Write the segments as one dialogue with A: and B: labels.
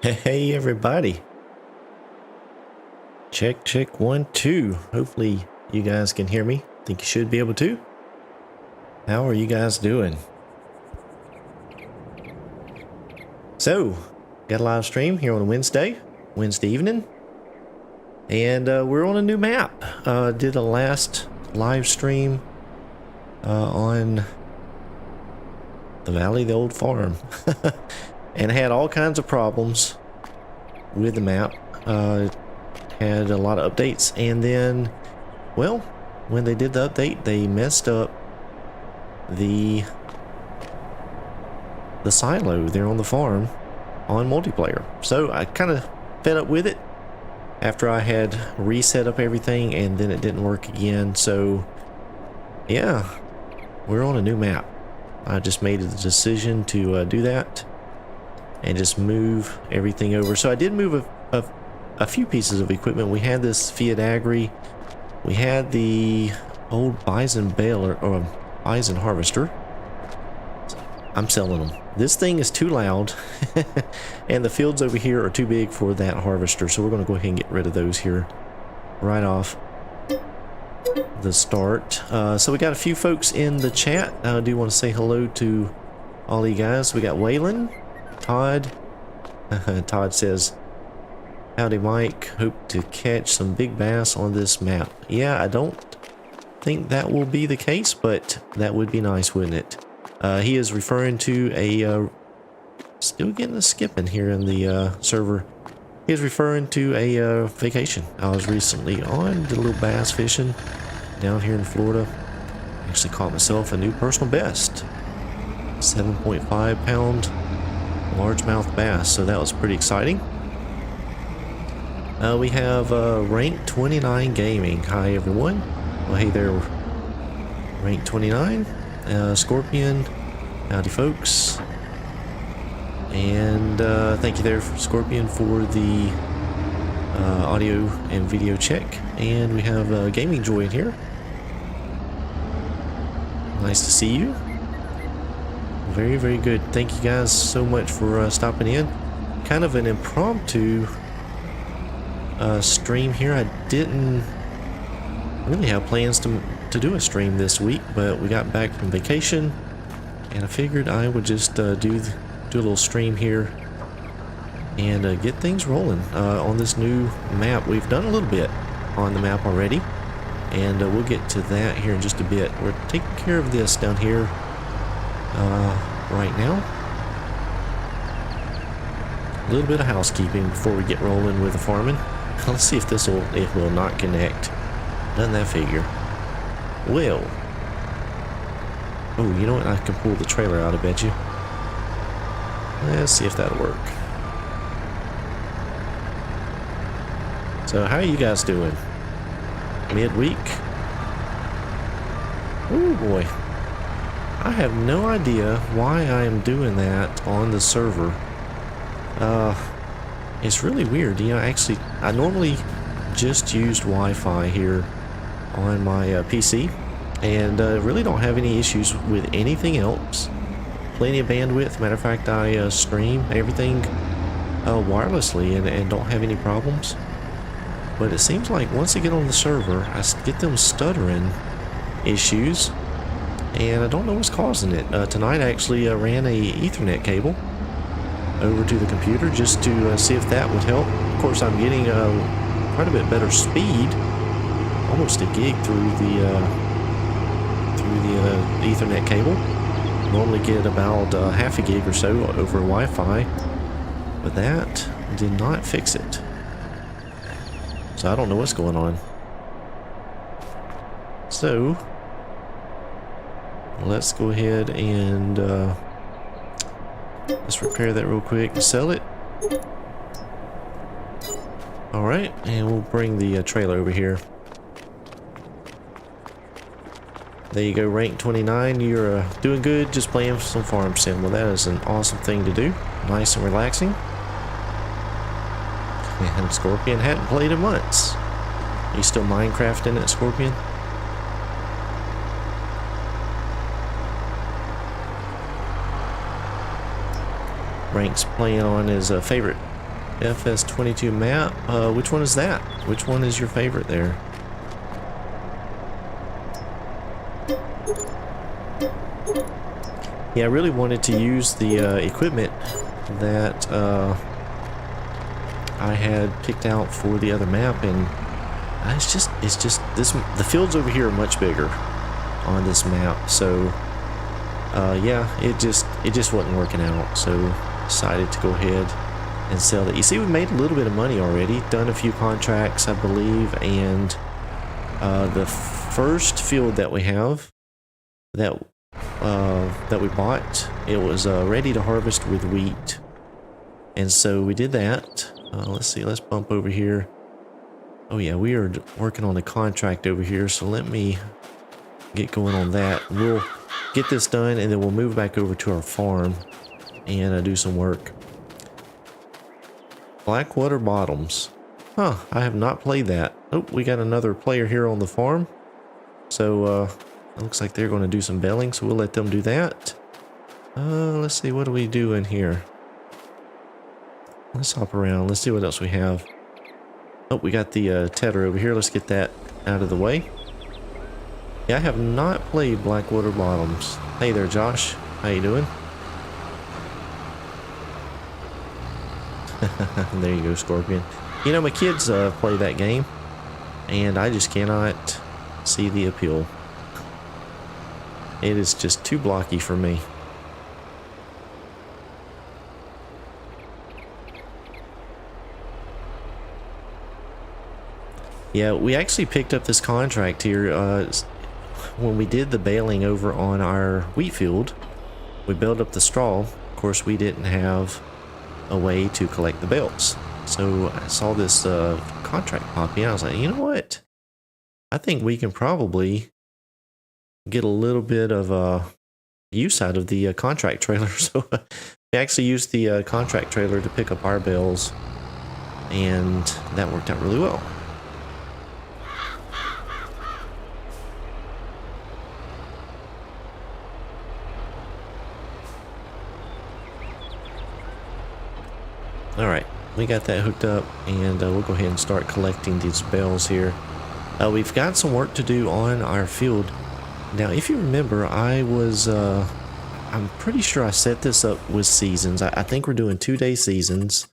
A: Hey everybody. Check, check, 1, 2. Hopefully you guys can hear me. Think you should be able to. How are you guys doing? So, got a live stream here on Wednesday evening. And we're on a new map. Did a last live stream on the Valley of the Old Farm. And had all kinds of problems with the map. Had a lot of updates, and then, well, when they did the update, they messed up the silo there on the farm on multiplayer. So I kind of fed up with it after I had reset up everything, and then it didn't work again. So yeah, we're on a new map. I just made the decision to do that and just move everything over. So I did move a few pieces of equipment. We had this Fiat Agri, we had the old bison baler or bison harvester. I'm selling them. This thing is too loud and the fields over here are too big for that harvester, so we're going to go ahead and get rid of those here right off the start. So we got a few folks in the chat. I do want to say hello to all you guys. We got Waylon, Todd. Todd says, "Howdy Mike, hope to catch some big bass on this map." Yeah, I don't think that will be the case, but that would be nice, wouldn't it? He is referring to a, still getting a skipping here in the server. He is referring to a vacation I was recently on, did a little bass fishing down here in Florida. Actually caught myself a new personal best, 7.5 pound largemouth bass, so that was pretty exciting. We have Rank 29 Gaming. Hi everyone. Well, hey there, Rank 29. Scorpion. Howdy folks. And thank you there, Scorpion, for the audio and video check. And we have Gaming Joy in here. Nice to see you. Very, very good. Thank you guys so much for stopping in. Kind of an impromptu stream here. I didn't really have plans to do a stream this week, but we got back from vacation and I figured I would just do a little stream here and get things rolling on this new map. We've done a little bit on the map already, and we'll get to that here in just a bit. We're taking care of this down here right now. A little bit of housekeeping before we get rolling with the farming. Let's see if it will not connect. Doesn't that figure? Well, oh, you know what? I can pull the trailer out, I bet you. Let's see if that'll work. So, how are you guys doing? Midweek? Oh boy. I have no idea why I am doing that on the server. It's really weird. You know, actually, I normally just used Wi-Fi here on my PC, and really don't have any issues with anything else. Plenty of bandwidth. Matter of fact, I stream everything wirelessly and don't have any problems. But it seems like once I get on the server, I get them stuttering issues, and I don't know what's causing it. Tonight I actually ran a Ethernet cable over to the computer just to see if that would help. Of course, I'm getting quite a bit better speed, almost a gig through the Ethernet cable. Normally get about half a gig or so over Wi-Fi, but that did not fix it. So I don't know what's going on. So let's go ahead and let's repair that real quick and sell it. Alright, and we'll bring the trailer over here. There you go, Rank 29. You're doing good, just playing some farm sim. Well, that is an awesome thing to do. Nice and relaxing. And Scorpion hadn't played in months. You still Minecrafting it, Scorpion? Rank's playing on his favorite FS22 map. Which one is that? Which one is your favorite there? Yeah, I really wanted to use the equipment that I had picked out for the other map, and it's just this. The fields over here are much bigger on this map, so yeah, it just wasn't working out. So decided to go ahead and sell that. You see, we made a little bit of money already. Done a few contracts, I believe, and the first field that we have that we bought, it was ready to harvest with wheat, and so we did that. Let's see, let's bump over here. Oh yeah, we are working on a contract over here, so let me get going on that. We'll get this done, and then we'll move back over to our farm and do some work. Blackwater Bottoms. Huh, I have not played that. Oh, we got another player here on the farm. So, it looks like they're going to do some belling, so we'll let them do that. Let's see, what do we do in here? Let's hop around. Let's see what else we have. Oh, we got the tedder over here. Let's get that out of the way. Yeah, I have not played Blackwater Bottoms. Hey there, Josh. How you doing? There you go, Scorpion. You know, my kids play that game, and I just cannot see the appeal. It is just too blocky for me. Yeah, we actually picked up this contract here when we did the baling over on our wheat field. We baled up the straw. Of course, we didn't have a way to collect the bales. So I saw this contract pop in. I was like, you know what? I think we can probably get a little bit of use out of the contract trailer. So we actually used the contract trailer to pick up our bales, and that worked out really well. Alright, we got that hooked up, and we'll go ahead and start collecting these bales here. We've got some work to do on our field. Now, if you remember, I'm pretty sure I set this up with seasons. I think we're doing 2-day seasons.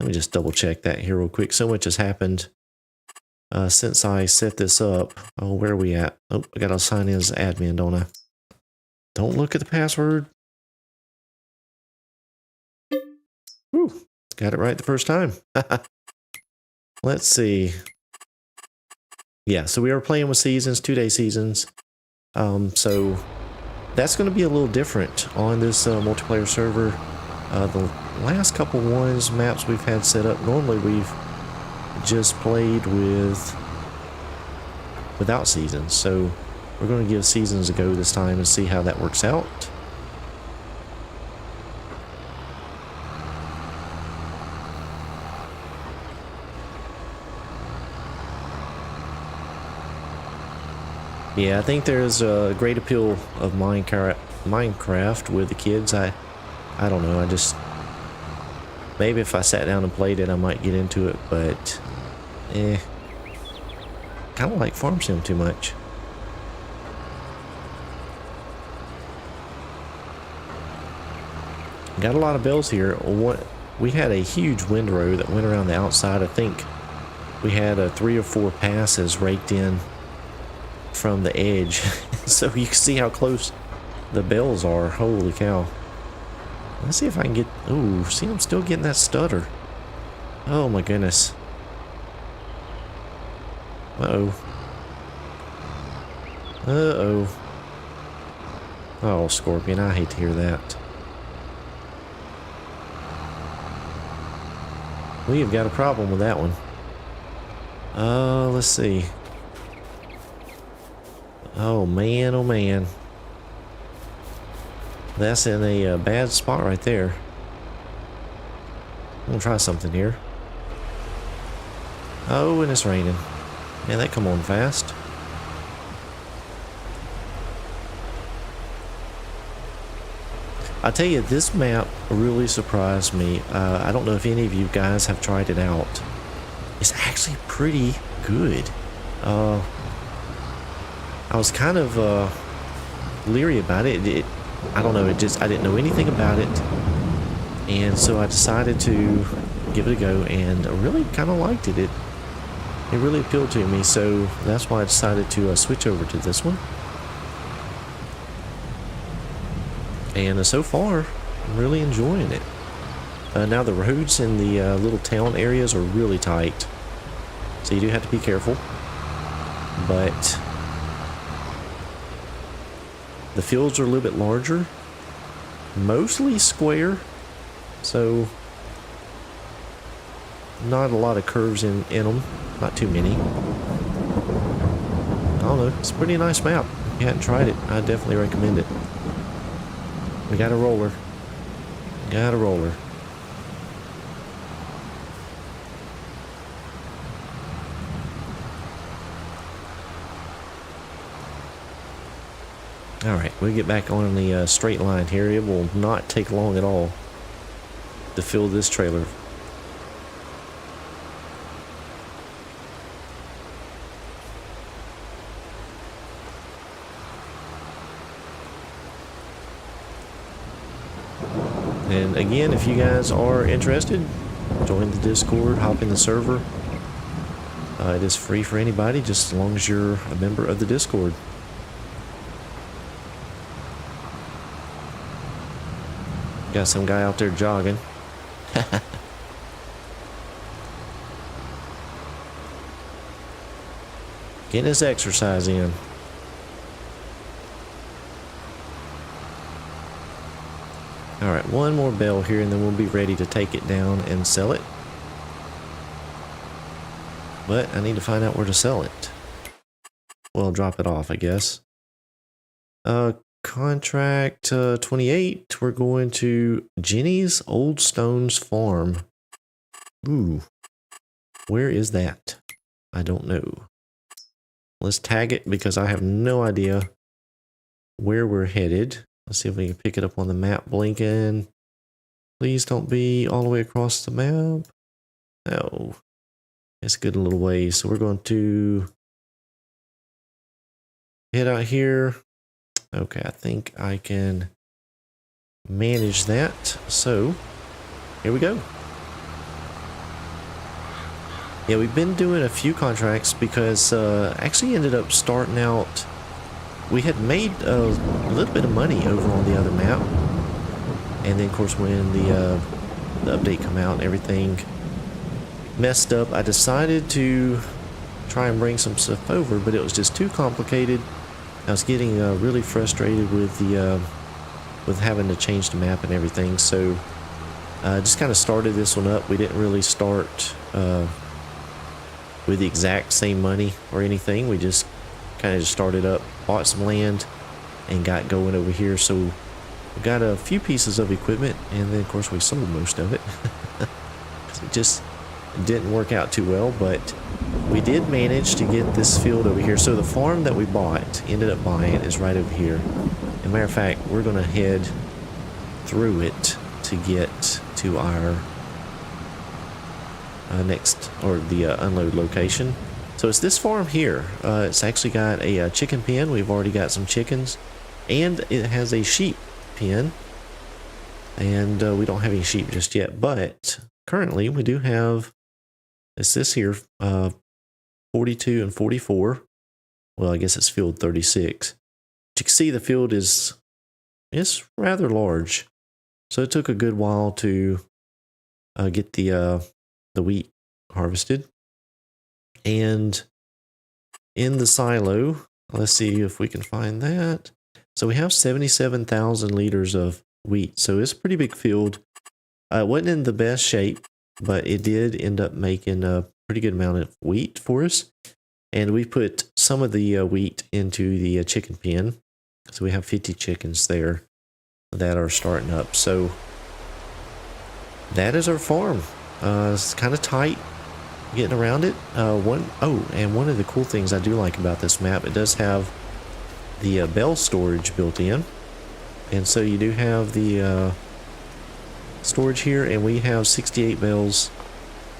A: Let me just double check that here real quick. So much has happened since I set this up. Oh, where are we at? Oh, I gotta sign in as admin, don't I? Don't look at the password. Whew. Got it right the first time. Let's see. Yeah, so we are playing with seasons, 2-day seasons. So that's going to be a little different on this multiplayer server. The last couple maps we've had set up, normally we've just played without seasons. So we're going to give seasons a go this time and see how that works out. Yeah, I think there's a great appeal of Minecraft with the kids. I don't know, I just... Maybe if I sat down and played it, I might get into it, but... kind of like Farm Sim too much. Got a lot of bells here. We had a huge windrow that went around the outside. I think we had 3 or 4 passes raked in from the edge. So you can see how close the bells are. Holy cow. Let's see if I can get... Ooh, see, I'm still getting that stutter. Oh my goodness. Uh-oh. Uh-oh. Oh, Scorpion, I hate to hear that. We have got a problem with that one. Let's see. Oh man, oh man. That's in a bad spot right there. I'm gonna try something here. Oh, and it's raining. Man, that come on fast. I tell you, this map really surprised me. I don't know if any of you guys have tried it out. It's actually pretty good. I was kind of leery about it. I don't know, I didn't know anything about it. And so I decided to give it a go, and I really kind of liked it. It really appealed to me, so that's why I decided to switch over to this one. And so far, I'm really enjoying it. Now the roads in the little town areas are really tight, so you do have to be careful. But the fields are a little bit larger, mostly square, so not a lot of curves in them, not too many. I don't know, it's a pretty nice map. If you hadn't tried it, I definitely recommend it. We got a roller. Got a roller. Alright, we'll get back on the straight line here. It will not take long at all to fill this trailer. And again, if you guys are interested, join the Discord, hop in the server. It is free for anybody, just as long as you're a member of the Discord. Got some guy out there jogging. Getting his exercise in. Alright, one more bell here and then we'll be ready to take it down and sell it. But I need to find out where to sell it. Well, drop it off, I guess. Contract 28, we're going to Jenny's Old Stones Farm. Ooh, where is that? I don't know. Let's tag it because I have no idea where we're headed. Let's see if we can pick it up on the map blinking. Please don't be all the way across the map. No. It's a good little way. So we're going to head out here. Okay, I think I can manage that. So here we go. Yeah, we've been doing a few contracts because actually ended up starting out. We had made a little bit of money over on the other map, and then of course when the update come out and everything messed up, I decided to try and bring some stuff over, but it was just too complicated. I was getting really frustrated with the with having to change the map and everything, so I just kind of started this one up. We didn't really start with the exact same money or anything. We just kind of just started up, bought some land, and got going over here. So we got a few pieces of equipment, and then of course we sold most of it. It just didn't work out too well, but we did manage to get this field over here. So the farm that we ended up buying is right over here. As a matter of fact, we're going to head through it to get to our next, or the unload location. So it's this farm here. It's actually got a chicken pen. We've already got some chickens, and it has a sheep pen, and we don't have any sheep just yet, but currently we do have, it's this here, 42 and 44. Well, I guess it's field 36. But you can see the field is rather large, so it took a good while to get the wheat harvested. And in the silo, let's see if we can find that. So we have 77,000 liters of wheat, so it's a pretty big field. It wasn't in the best shape, but it did end up making a pretty good amount of wheat for us. And we put some of the wheat into the chicken pen. So we have 50 chickens there that are starting up. So that is our farm. It's kind of tight getting around it. And one of the cool things I do like about this map, it does have the bell storage built in. And so you do have the storage here, and we have 68 bales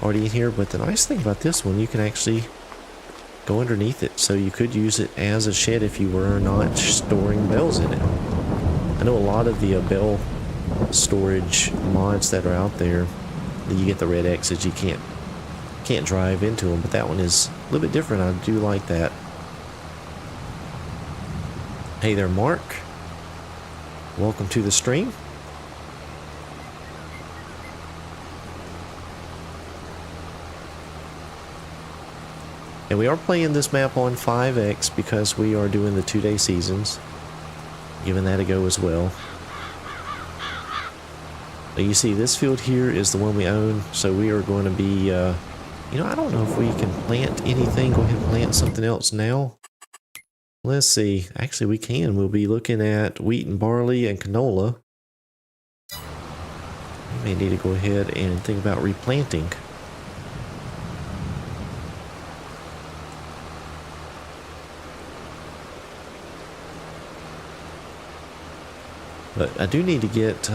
A: already in here. But the nice thing about this one, you can actually go underneath it, so you could use it as a shed if you were not storing bales in it. I know a lot of the bale storage mods that are out there, you get the red X's, you can't drive into them, but that one is a little bit different. I do like that. Hey there, Mark. Welcome to the stream. And we are playing this map on 5X because we are doing the 2-day seasons. Giving that a go as well. But you see, this field here is the one we own, so we are going to be, you know, I don't know if we can plant anything. Go ahead and plant something else now. Let's see. Actually, we can. We'll be looking at wheat and barley and canola. We may need to go ahead and think about replanting. But I do need to get,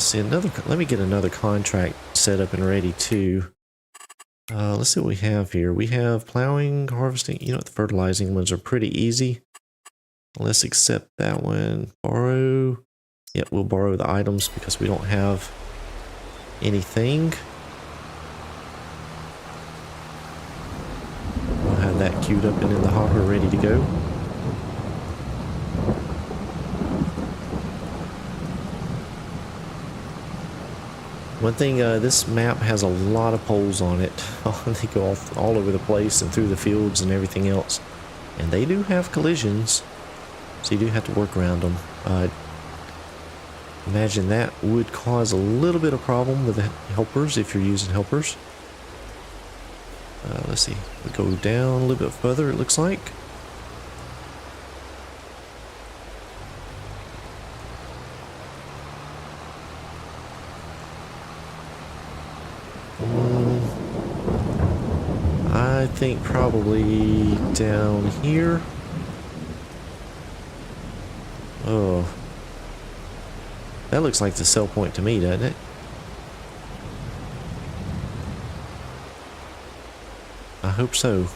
A: see another, let me get another contract set up and ready too. Let's see what we have here. We have plowing, harvesting, you know what, the fertilizing ones are pretty easy. Let's accept that one. Borrow. Yep, we'll borrow the items because we don't have anything. We'll have that queued up and in the hopper ready to go. One thing, this map has a lot of poles on it. They go off all over the place and through the fields and everything else. And they do have collisions, so you do have to work around them. Imagine that would cause a little bit of problem with the helpers if you're using helpers. Let's see, we go down a little bit further, it looks like. I think probably down here. Oh, that looks like the sell point to me, doesn't it? I hope so.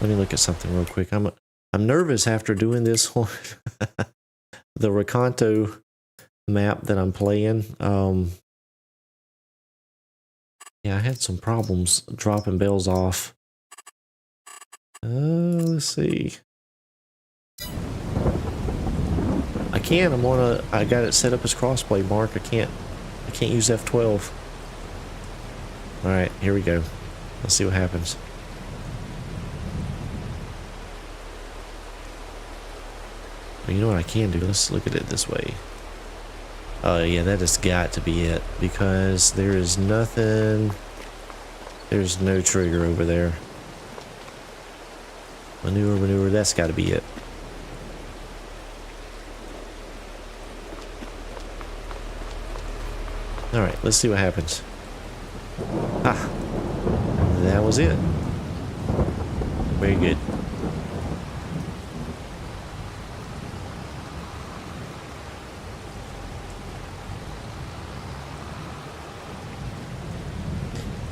A: Let me look at something real quick. I'm nervous after doing this one. The Recanto map that I'm playing. Yeah, I had some problems dropping bales off. Let's see. I can. I got it set up as crossplay, Mark. I can't use F12. All right, here we go. Let's see what happens. Well, you know what I can do? Let's look at it this way. Oh yeah, that has got to be it, because there is nothing. There's no trigger over there. Manure, that's got to be it. Alright, let's see what happens. Ah, that was it. Very good.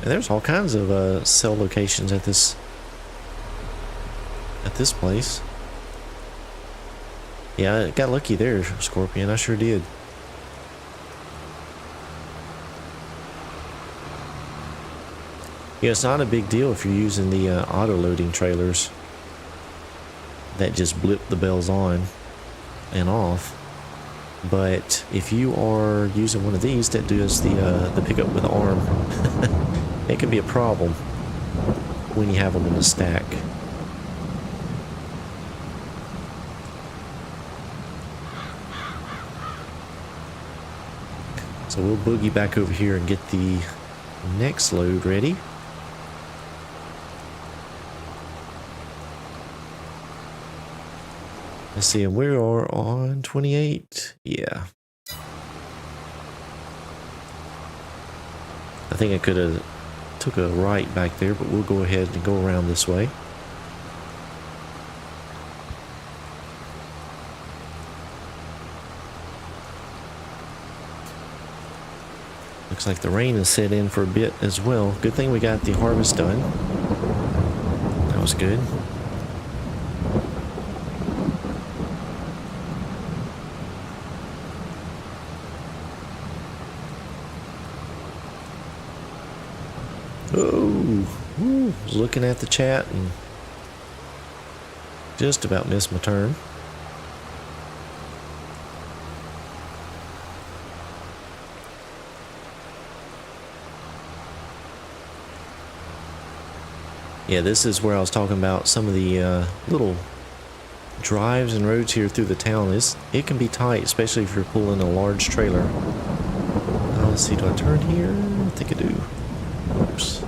A: And there's all kinds of cell locations at this place. Yeah, I got lucky there, Scorpion. I sure did. Yeah, it's not a big deal if you're using the auto-loading trailers that just blip the bells on and off. But if you are using one of these that does the pickup with the arm, it can be a problem when you have them in a stack. So we'll boogie back over here and get the next load ready. Let's see, and we are on 28. Yeah. I think I could have took a right back there, but we'll go ahead and go around this way. Looks like the rain has set in for a bit as well. Good thing we got the harvest done. That was good. Oh, was looking at the chat and just about missed my turn. Yeah, this is where I was talking about some of the little drives and roads here through the town. It can be tight, especially if you're pulling a large trailer. Let's see, do I turn here? I think I do. Oops.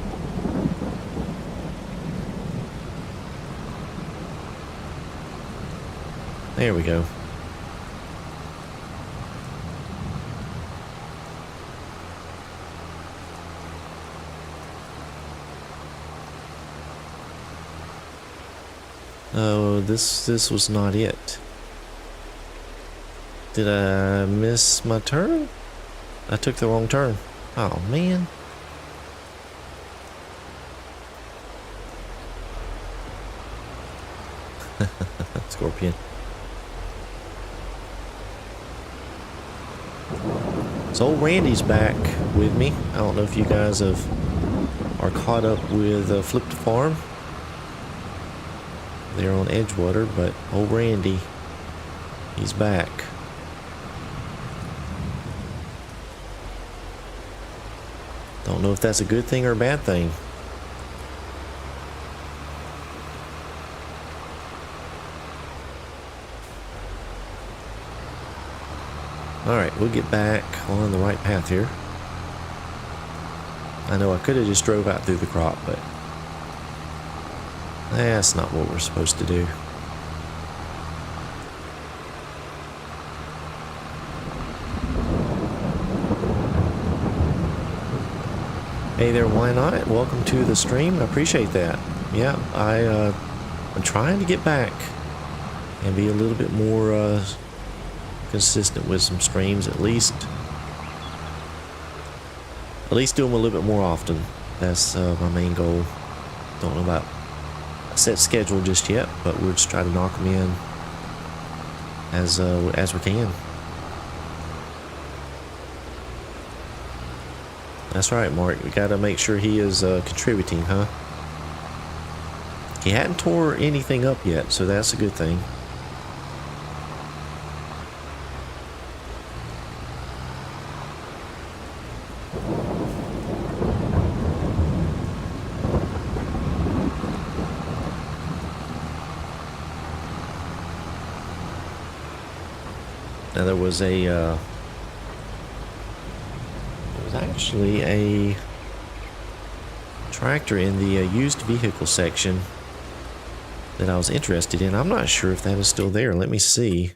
A: There we go. Oh, this was not it. Did I miss my turn? I took the wrong turn. Oh, man. Scorpion. So old Randy's back with me. I don't know if you guys are caught up with Flip to Farm. They're on Edgewater, but old Randy, he's back. Don't know if that's a good thing or a bad thing. Alright, we'll get back on the right path here. I know I could have just drove out through the crop, but that's not what we're supposed to do. Hey there, why not? Welcome to the stream. I appreciate that. Yeah, I'm trying to get back and be a little bit more consistent with some streams, at least do them a little bit more often. That's my main goal. Don't know about a set schedule just yet, but we'll just try to knock them in as we can. That's right, Mark. We gotta make sure he is contributing, huh? He hadn't tore anything up yet, so that's a good thing. Now there was actually a tractor in the used vehicle section that I was interested in. I'm not sure if that is still there. Let me see.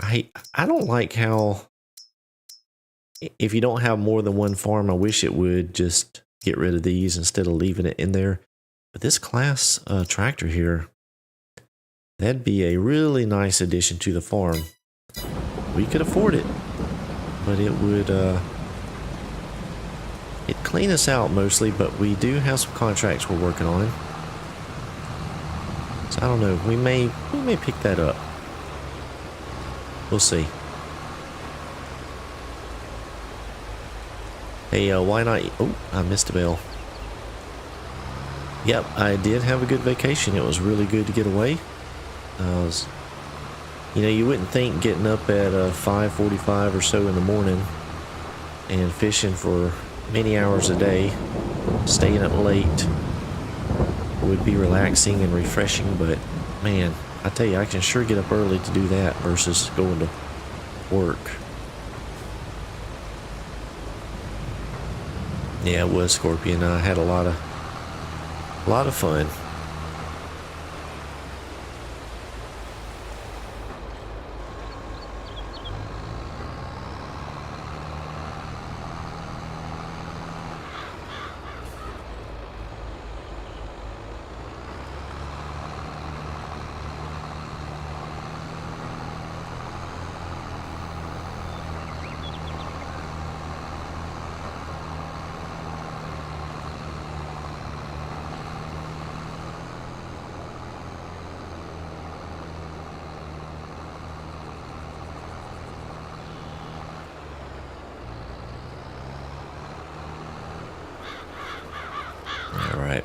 A: I don't like how if you don't have more than one farm, I wish it would just get rid of these instead of leaving it in there. But this class tractor here, that'd be a really nice addition to the farm. We could afford it, but it would it'd clean us out mostly, but we do have some contracts we're working on. So I don't know, we may pick that up. We'll see. Hey, why not? Oh, I missed a bell. Yep, I did have a good vacation. It was really good to get away. You know, you wouldn't think getting up at 5:45 or so in the morning and fishing for many hours a day, staying up late, would be relaxing and refreshing, but man, I tell you, I can sure get up early to do that versus going to work. Yeah, it was Scorpion. I had a lot of fun.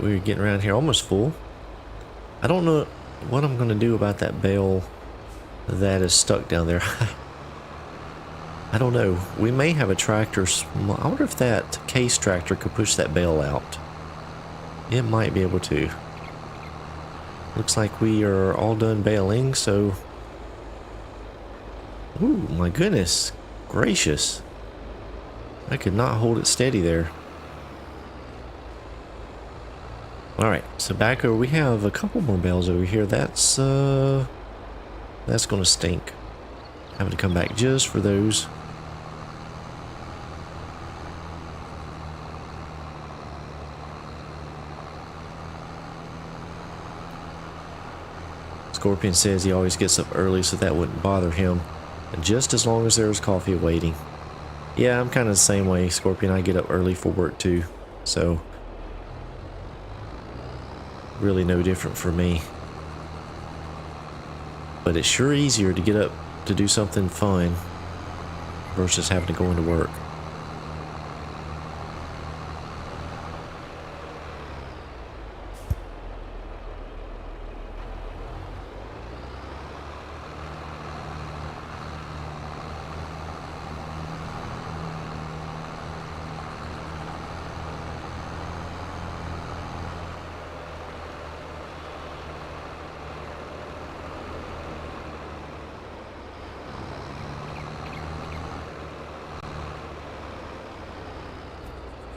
A: we're getting around here almost full. I don't know what I'm going to do about that bale that is stuck down there. I don't know. We may have a tractor. I wonder if that case tractor could push that bale out. It might be able to. Looks like we are all done baling, so... Ooh, my goodness gracious. I could not hold it steady there. Alright, so back over, we have a couple more bales over here. That's gonna stink. Having to come back just for those. Scorpion says he always gets up early so that wouldn't bother him. And just as long as there was coffee waiting. Yeah, I'm kind of the same way, Scorpion. I get up early for work too. So, really no different for me. But it's sure easier to get up to do something fun versus having to go into work.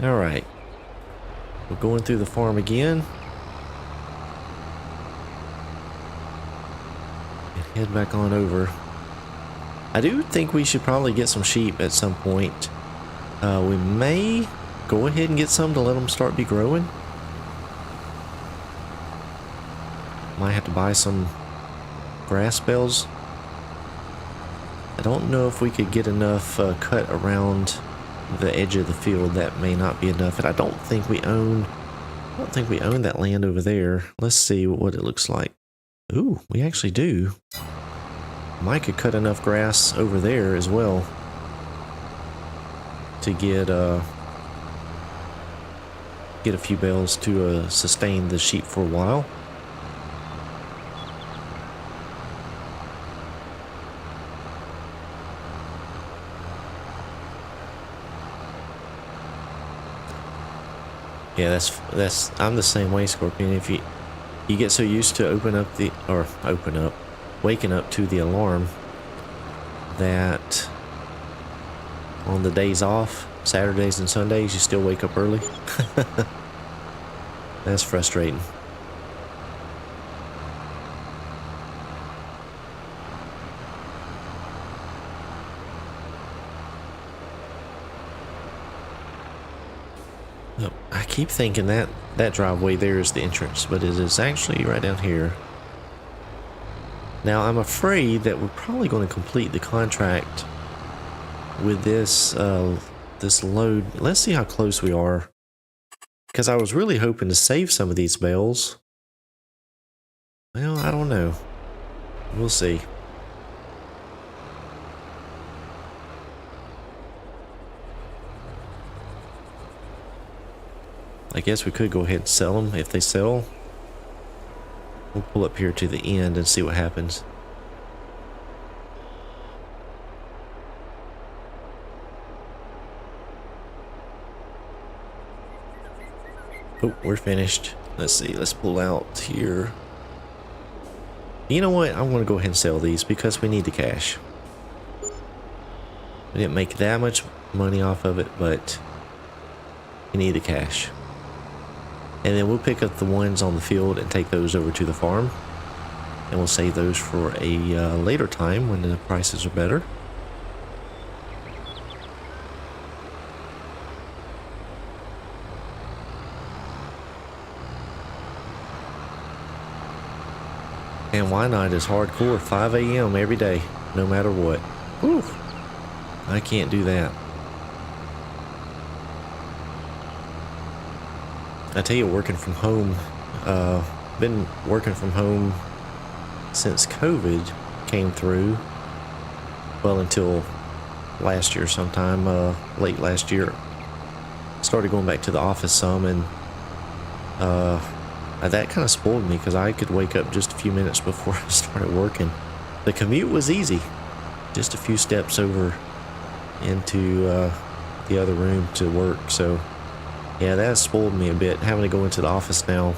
A: Alright, we're going through the farm again. And head back on over. I do think we should probably get some sheep at some point. We may go ahead and get some to let them start be growing. Might have to buy some grass bales. I don't know if we could get enough cut around the edge of the field. That may not be enough, and I don't think we own that land over there. Let's see what it looks like. Ooh, we actually do. Might could cut enough grass over there as well to get a few bales to sustain the sheep for a while. Yeah, that's I'm the same way, Scorpion. If you get so used to waking up to the alarm that on the days off, Saturdays and Sundays, you still wake up early. That's frustrating. I keep thinking that driveway there is the entrance, but it is actually right down here. Now I'm afraid that we're probably going to complete the contract with this this load. Let's see how close we are, because I was really hoping to save some of these bales. Well, I don't know. We'll see. I guess we could go ahead and sell them. If they sell, we'll pull up here to the end and see what happens. Oh, we're finished. Let's see. Let's pull out here. You know what? I'm going to go ahead and sell these because we need the cash. We didn't make that much money off of it, but we need the cash. And then we'll pick up the ones on the field and take those over to the farm. And we'll save those for a later time when the prices are better. And why not? It's hardcore 5 a.m. every day, no matter what. Whew. I can't do that. I tell you, working from home, been working from home since COVID came through. Well, until last year sometime, late last year. Started going back to the office some, and that kind of spoiled me because I could wake up just a few minutes before I started working. The commute was easy, just a few steps over into the other room to work. So yeah, that spoiled me a bit. Having to go into the office now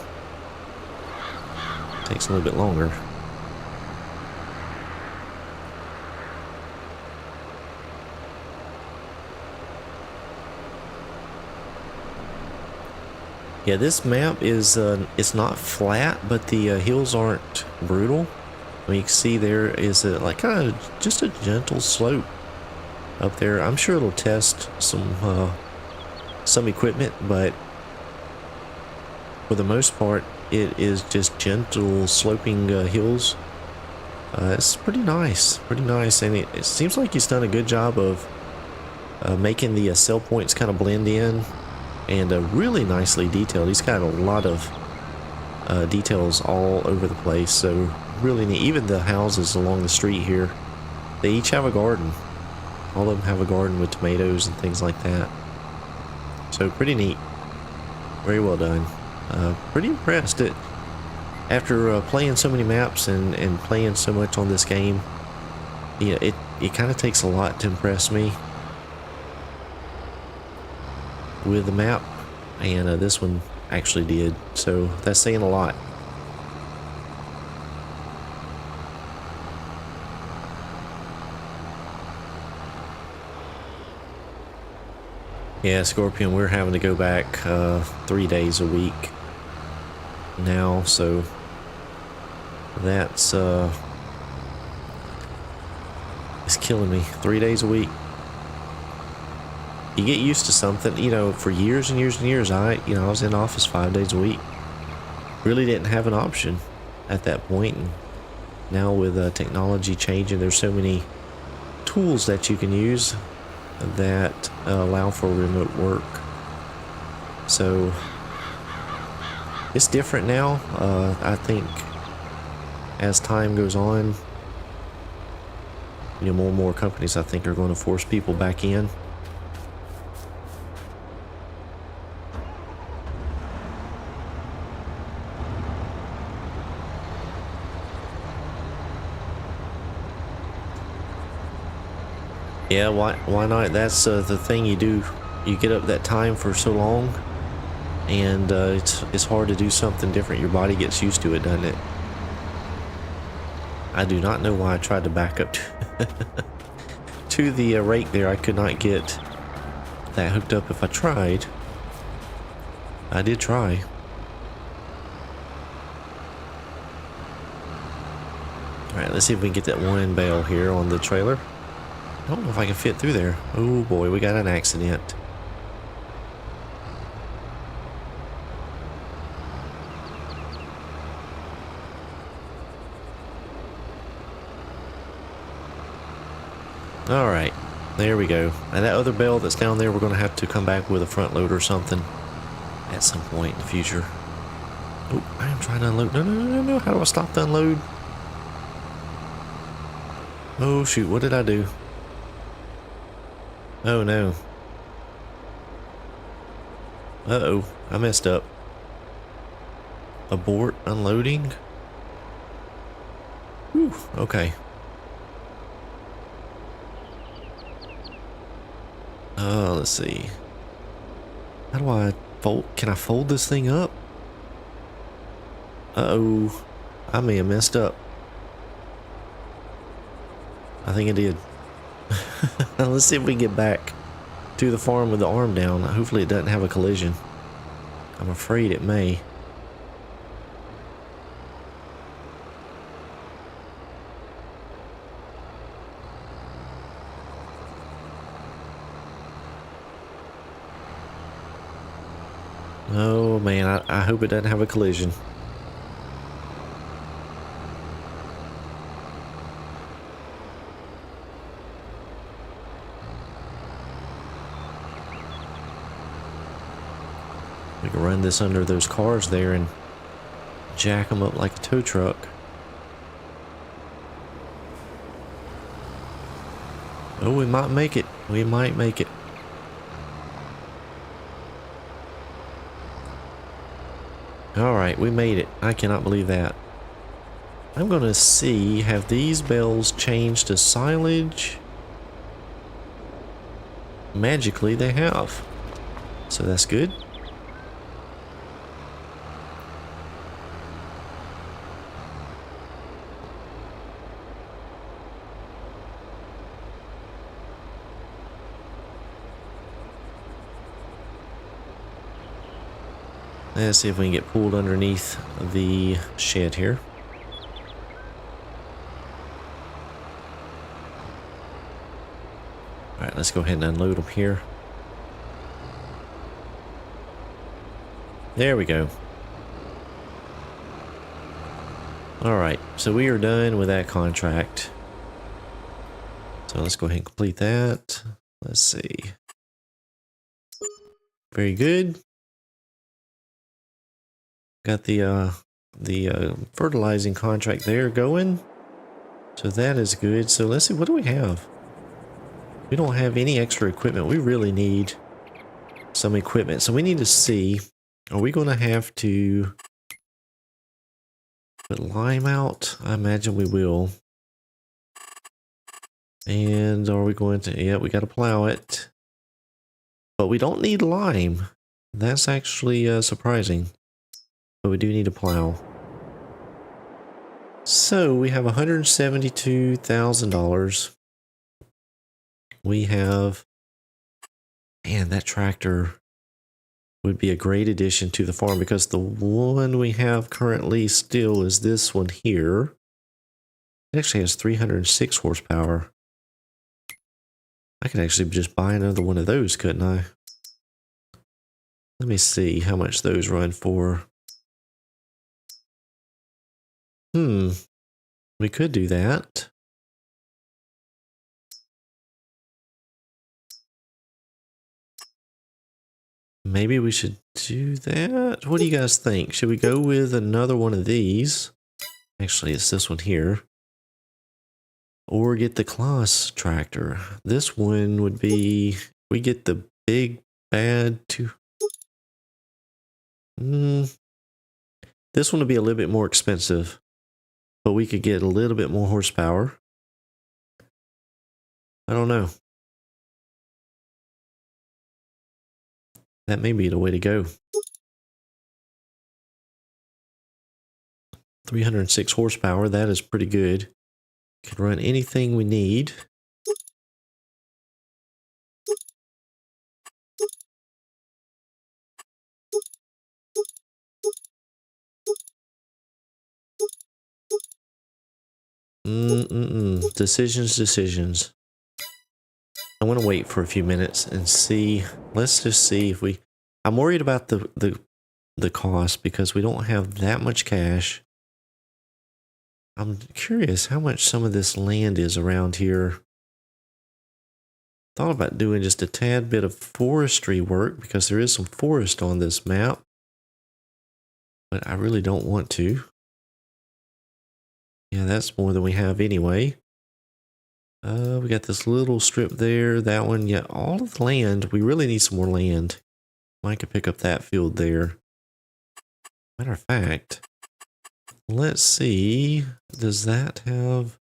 A: takes a little bit longer. Yeah, this map is it's not flat, but the hills aren't brutal. I mean, you can see there is a, like kind of just a gentle slope up there. I'm sure it'll test some equipment, but for the most part, it is just gentle sloping hills. It's pretty nice, and it seems like he's done a good job of making the cell points kind of blend in. And really nicely detailed. He's got a lot of details all over the place, so really neat. Even the houses along the street here, they each have a garden. All of them have a garden with tomatoes and things like that. So pretty neat. Very well done. Pretty impressed. After playing so many maps and playing so much on this game, yeah, it kind of takes a lot to impress me with the map, and this one actually did, so that's saying a lot. Yeah, Scorpion, we're having to go back 3 days a week now, so that's it's killing me. 3 days a week. You get used to something, you know. For years and years and years, I was in office 5 days a week. Really didn't have an option at that point. And now with technology changing, there's so many tools that you can use that allow for remote work. So it's different now. I think as time goes on, more and more companies, I think, are going to force people back in. Yeah, why not? That's the thing you do. You get up that time for so long, and it's hard to do something different. Your body gets used to it, doesn't it? I do not know why I tried to back up to the rake there. I could not get that hooked up if I tried. I did try. Alright, let's see if we can get that one bale here on the trailer. I don't know if I can fit through there. Oh boy, we got an accident. Alright, there we go. And that other bale that's down there, we're going to have to come back with a front load or something at some point in the future. Oh, I am trying to unload. No. How do I stop the unload? Oh shoot, what did I do? Oh no. Uh-oh, I messed up. Abort unloading? Whew, okay. Let's see. How do I fold? Can I fold this thing up? Uh-oh, I may have messed up. I think I did. Let's see if we can get back to the farm with the arm down. Hopefully it doesn't have a collision. I'm afraid it may. Oh man, I hope it doesn't have a collision. We can run this under those cars there and jack them up like a tow truck. Oh, we might make it. We might make it. Alright, we made it. I cannot believe that. I'm gonna see, have these bells changed to silage? Magically they have. So that's good. Let's see if we can get pulled underneath the shed here. Alright, let's go ahead and unload them here. There we go. Alright, so we are done with that contract. So let's go ahead and complete that. Let's see. Very good. Got the fertilizing contract there going. So that is good. So let's see, what do we have? We don't have any extra equipment. We really need some equipment. So we need to see, are we going to have to put lime out? I imagine we will. And are we going to, yeah, we got to plow it. But we don't need lime. That's actually surprising. But we do need a plow. So we have $172,000. We have, man, that tractor would be a great addition to the farm because the one we have currently still is this one here. It actually has 306 horsepower. I could actually just buy another one of those, couldn't I? Let me see how much those run for. We could do that. Maybe we should do that. What do you guys think? Should we go with another one of these? Actually, it's this one here. Or get the Claas tractor. This one would be, we get the big bad two. This one would be a little bit more expensive, but we could get a little bit more horsepower. I don't know. That may be the way to go. 306 horsepower, that is pretty good. Can run anything we need. Decisions. I want to wait for a few minutes and see. Let's just see if we. I'm worried about the cost because we don't have that much cash. I'm curious how much some of this land is around here. Thought about doing just a tad bit of forestry work because there is some forest on this map, but I really don't want to. Yeah, that's more than we have anyway. We got this little strip there, that one. Yeah, all of the land. We really need some more land. I could pick up that field there. Matter of fact, let's see. Does that have...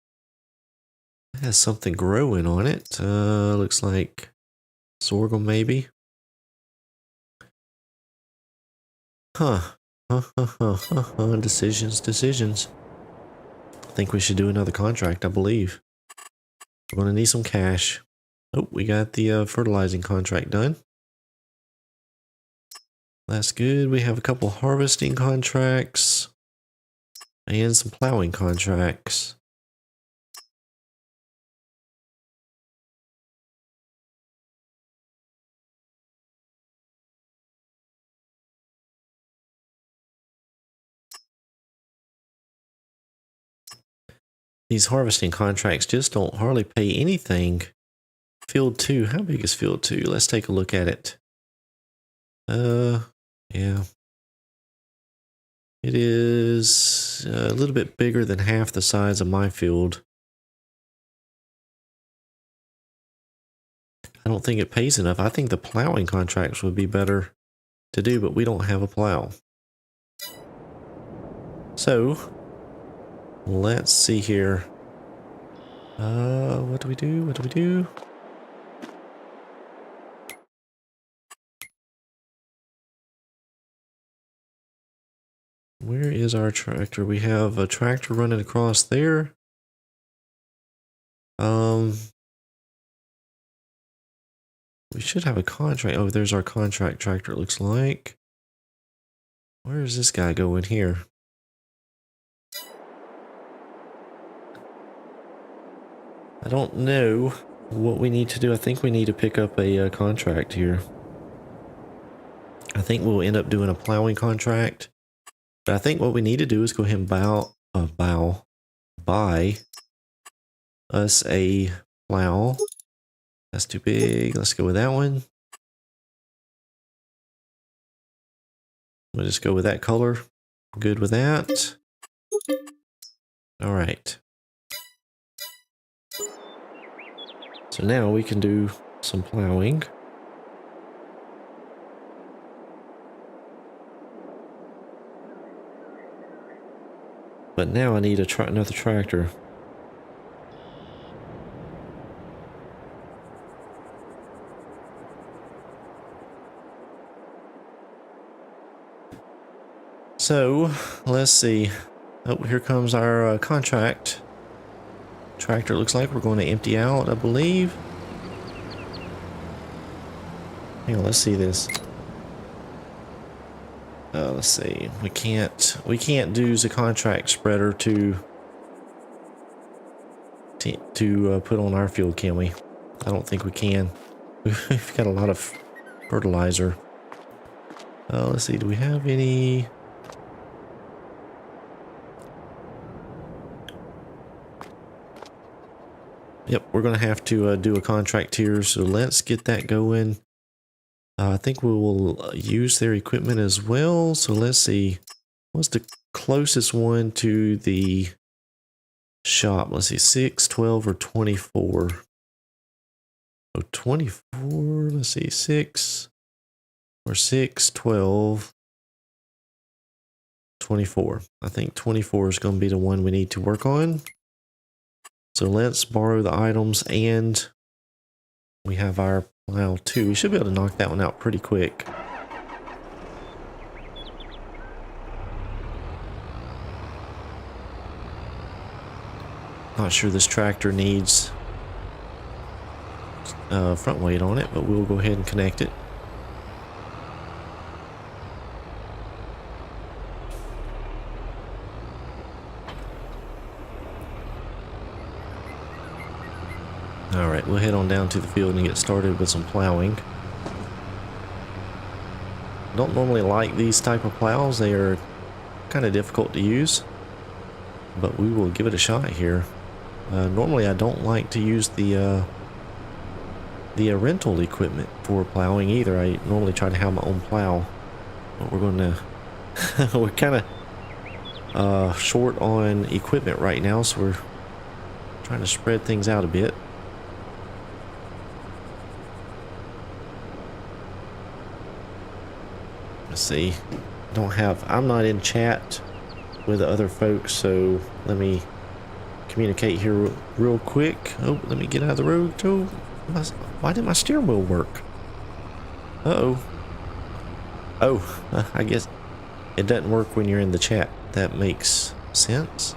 A: It has something growing on it. Looks like sorghum maybe. Decisions. I think we should do another contract, I believe. We're going to need some cash. Oh, we got the fertilizing contract done. That's good. We have a couple harvesting contracts and some plowing contracts. These harvesting contracts just don't hardly pay anything. Field 2, how big is Field 2? Let's take a look at it. Yeah. It is a little bit bigger than half the size of my field. I don't think it pays enough. I think the plowing contracts would be better to do, but we don't have a plow. So let's see here. What do we do? What do we do? Where is our tractor? We have a tractor running across there. We should have a contract. Oh, there's our contract tractor, it looks like. Where does this guy go in here? I don't know what we need to do. I think we need to pick up a contract here. I think we'll end up doing a plowing contract. But I think what we need to do is go ahead and buy us a plow. That's too big. Let's go with that one. We'll just go with that color. Good with that. All right. So now we can do some plowing. But now I need another tractor. So, let's see. Oh, here comes our contract. Tractor looks like we're going to empty out, I believe. Hang on, let's see this. Let's see. We can't use a contract spreader to put on our field, can we? I don't think we can. We've got a lot of fertilizer. Let's see. Do we have any? Yep, we're going to have to do a contract here, so let's get that going. I think we will use their equipment as well, so let's see. What's the closest one to the shop? Let's see, 6, 12, or 24. Oh, 24, let's see, 6, or 6, 12, 24. I think 24 is going to be the one we need to work on. So let's borrow the items, and we have our plow too. We should be able to knock that one out pretty quick. Not sure this tractor needs front weight on it, but we'll go ahead and connect it. Alright, we'll head on down to the field and get started with some plowing. Don't normally like these type of plows. They are kind of difficult to use, but we will give it a shot here. Normally I don't like to use the rental equipment for plowing either. I normally try to have my own plow, but we're going to we're kind of short on equipment right now, so we're trying to spread things out a bit. Let's see. I'm not in chat with the other folks, so let me communicate here real quick. Oh, let me get out of the road too. Why did my steering wheel work? Uh-oh. Oh, I guess it doesn't work when you're in the chat. That makes sense.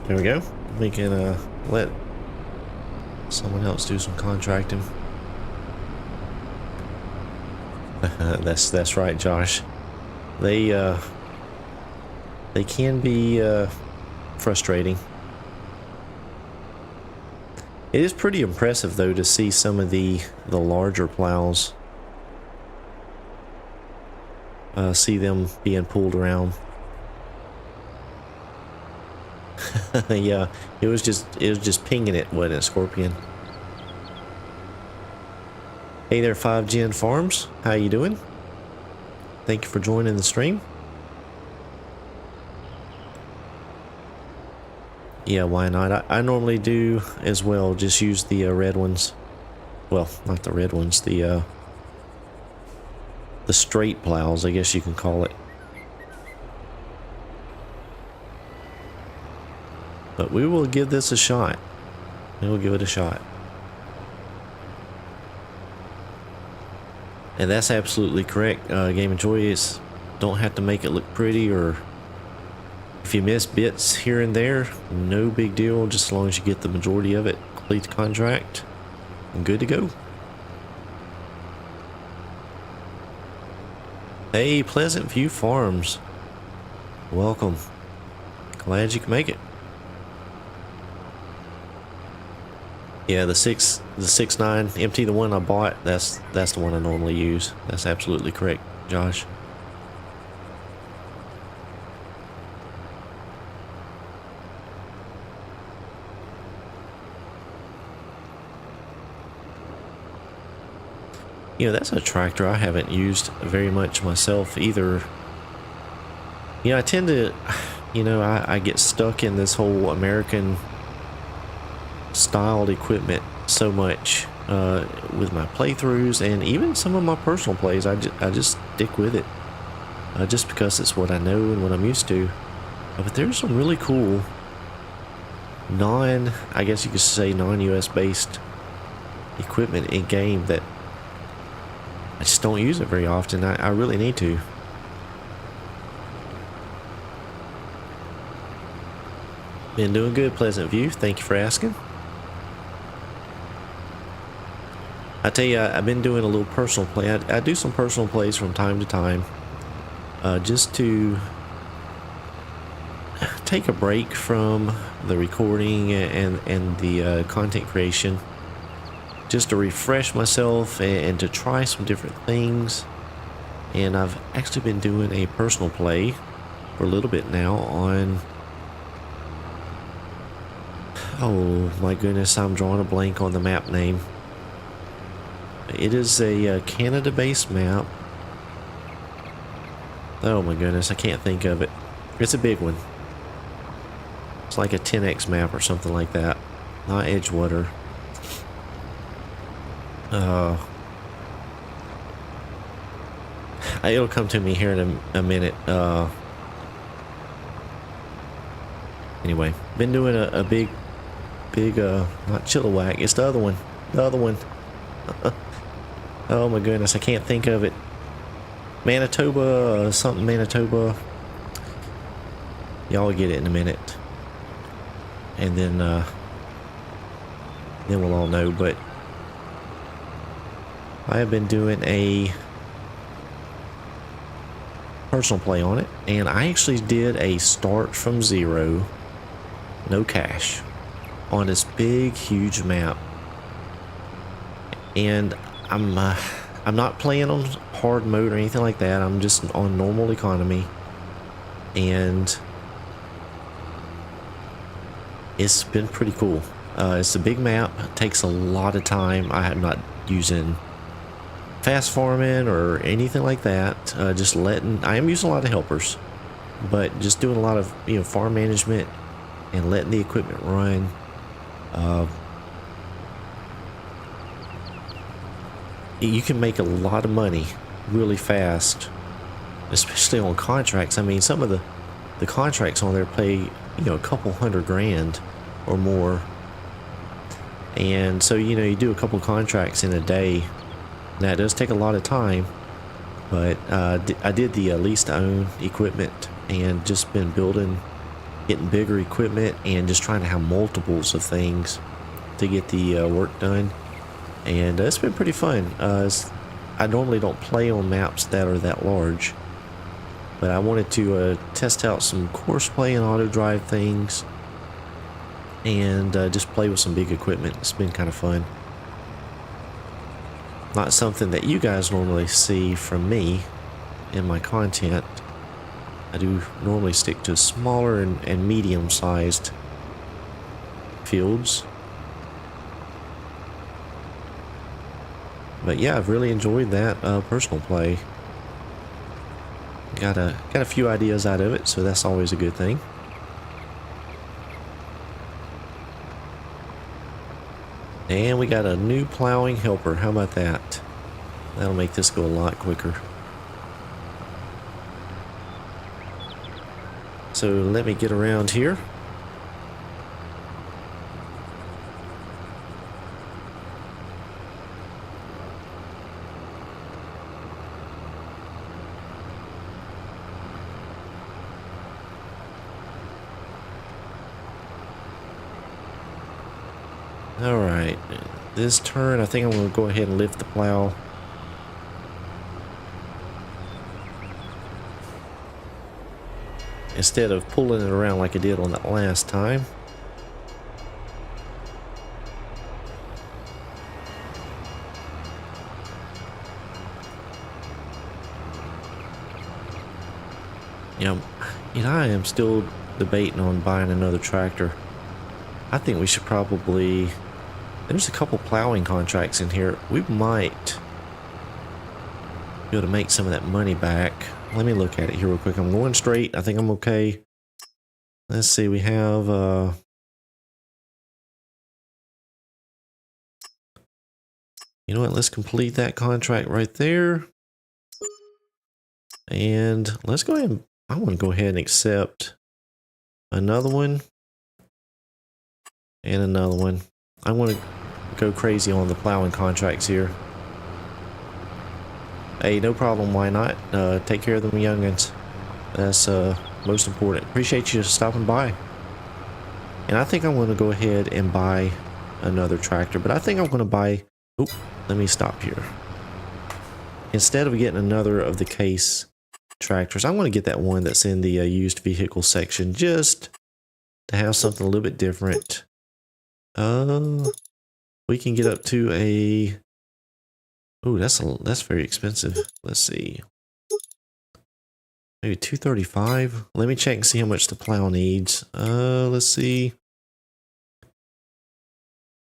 A: There we go. We can let someone else do some contracting. That's right, Josh. They can be frustrating. It is pretty impressive though to see some of the larger plows. See them being pulled around. Yeah, it was just pinging it, wasn't it, Scorpion? Hey there, 5Gen Farms. How you doing? Thank you for joining the stream. Yeah, why not? I normally do as well, just use the red ones. Well, not the red ones, the straight plows, I guess you can call it. But we will give this a shot. We will give it a shot. And that's absolutely correct. Game & Joy is don't have to make it look pretty, or if you miss bits here and there, no big deal. Just as long as you get the majority of it, complete the contract, and good to go. Hey, Pleasant View Farms. Welcome. Glad you can make it. Yeah, the 6.9 empty, the one I bought, that's the one I normally use. That's absolutely correct, Josh. You know, that's a tractor I haven't used very much myself either. You know, I tend to, you know, I get stuck in this whole American styled equipment so much with my playthroughs and even some of my personal plays. I just stick with it just because it's what I know and what I'm used to. But there's some really cool I guess you could say non-US based equipment in game that I just don't use it very often. I really need to. Been doing good, Pleasant View. Thank you for asking. I tell you, I've been doing a little personal play. I do some personal plays from time to time, just to take a break from the recording and the content creation, just to refresh myself and to try some different things. And I've actually been doing a personal play for a little bit now on, oh my goodness, I'm drawing a blank on the map name. It is a Canada-based map. Oh my goodness, I can't think of it. It's a big one. It's like a 10x map or something like that. Not Edgewater. It'll come to me here in a minute. Anyway, been doing a big, not Chilliwack. It's the other one. The other one. Oh my goodness, I can't think of it. Manitoba, something Manitoba. Y'all get it in a minute. And then we'll all know. But I have been doing a personal play on it, and I actually did a start from zero, no cash, on this big, huge map. And I'm not playing on hard mode or anything like that. I'm just on normal economy, and it's been pretty cool. It's a big map. It takes a lot of time. I'm not using fast farming or anything like that. I am using a lot of helpers, but just doing a lot of, you know, farm management and letting the equipment run. You can make a lot of money really fast, especially on contracts. I mean, some of the contracts on there pay, you know, a couple $100,000 or more. And so, you know, you do a couple contracts in a day. That does take a lot of time, but I did the lease to own equipment and just been getting bigger equipment and just trying to have multiples of things to get the work done. And it's been pretty fun. I normally don't play on maps that are that large, but I wanted to test out some course play and auto drive things, and just play with some big equipment. It's been kind of fun. Not something that you guys normally see from me in my content. I do normally stick to smaller and medium-sized fields. But yeah, I've really enjoyed that personal play. Got a few ideas out of it, so that's always a good thing. And we got a new plowing helper. How about that? That'll make this go a lot quicker. So let me get around here. All right, this turn, I think I'm going to go ahead and lift the plow. Instead of pulling it around like I did on that last time. I am still debating on buying another tractor. I think we should probably... There's a couple plowing contracts in here. We might be able to make some of that money back. Let me look at it here real quick. I'm going straight. I think I'm okay. Let's see. We have... You know what? Let's complete that contract right there. And let's go ahead and... I want to go ahead and accept another one. And another one. I want to go crazy on the plowing contracts here. Hey, no problem. Why not? Take care of them youngins. That's most important. Appreciate you stopping by. And I think I'm going to go ahead and buy another tractor. But I think I'm going to buy... Oop, let me stop here. Instead of getting another of the case tractors, I'm going to get that one that's in the used vehicle section, just to have something a little bit different. We can get up to a... Oh, that's very expensive. Let's see. Maybe 235. Let me check and see how much the plow needs. Let's see.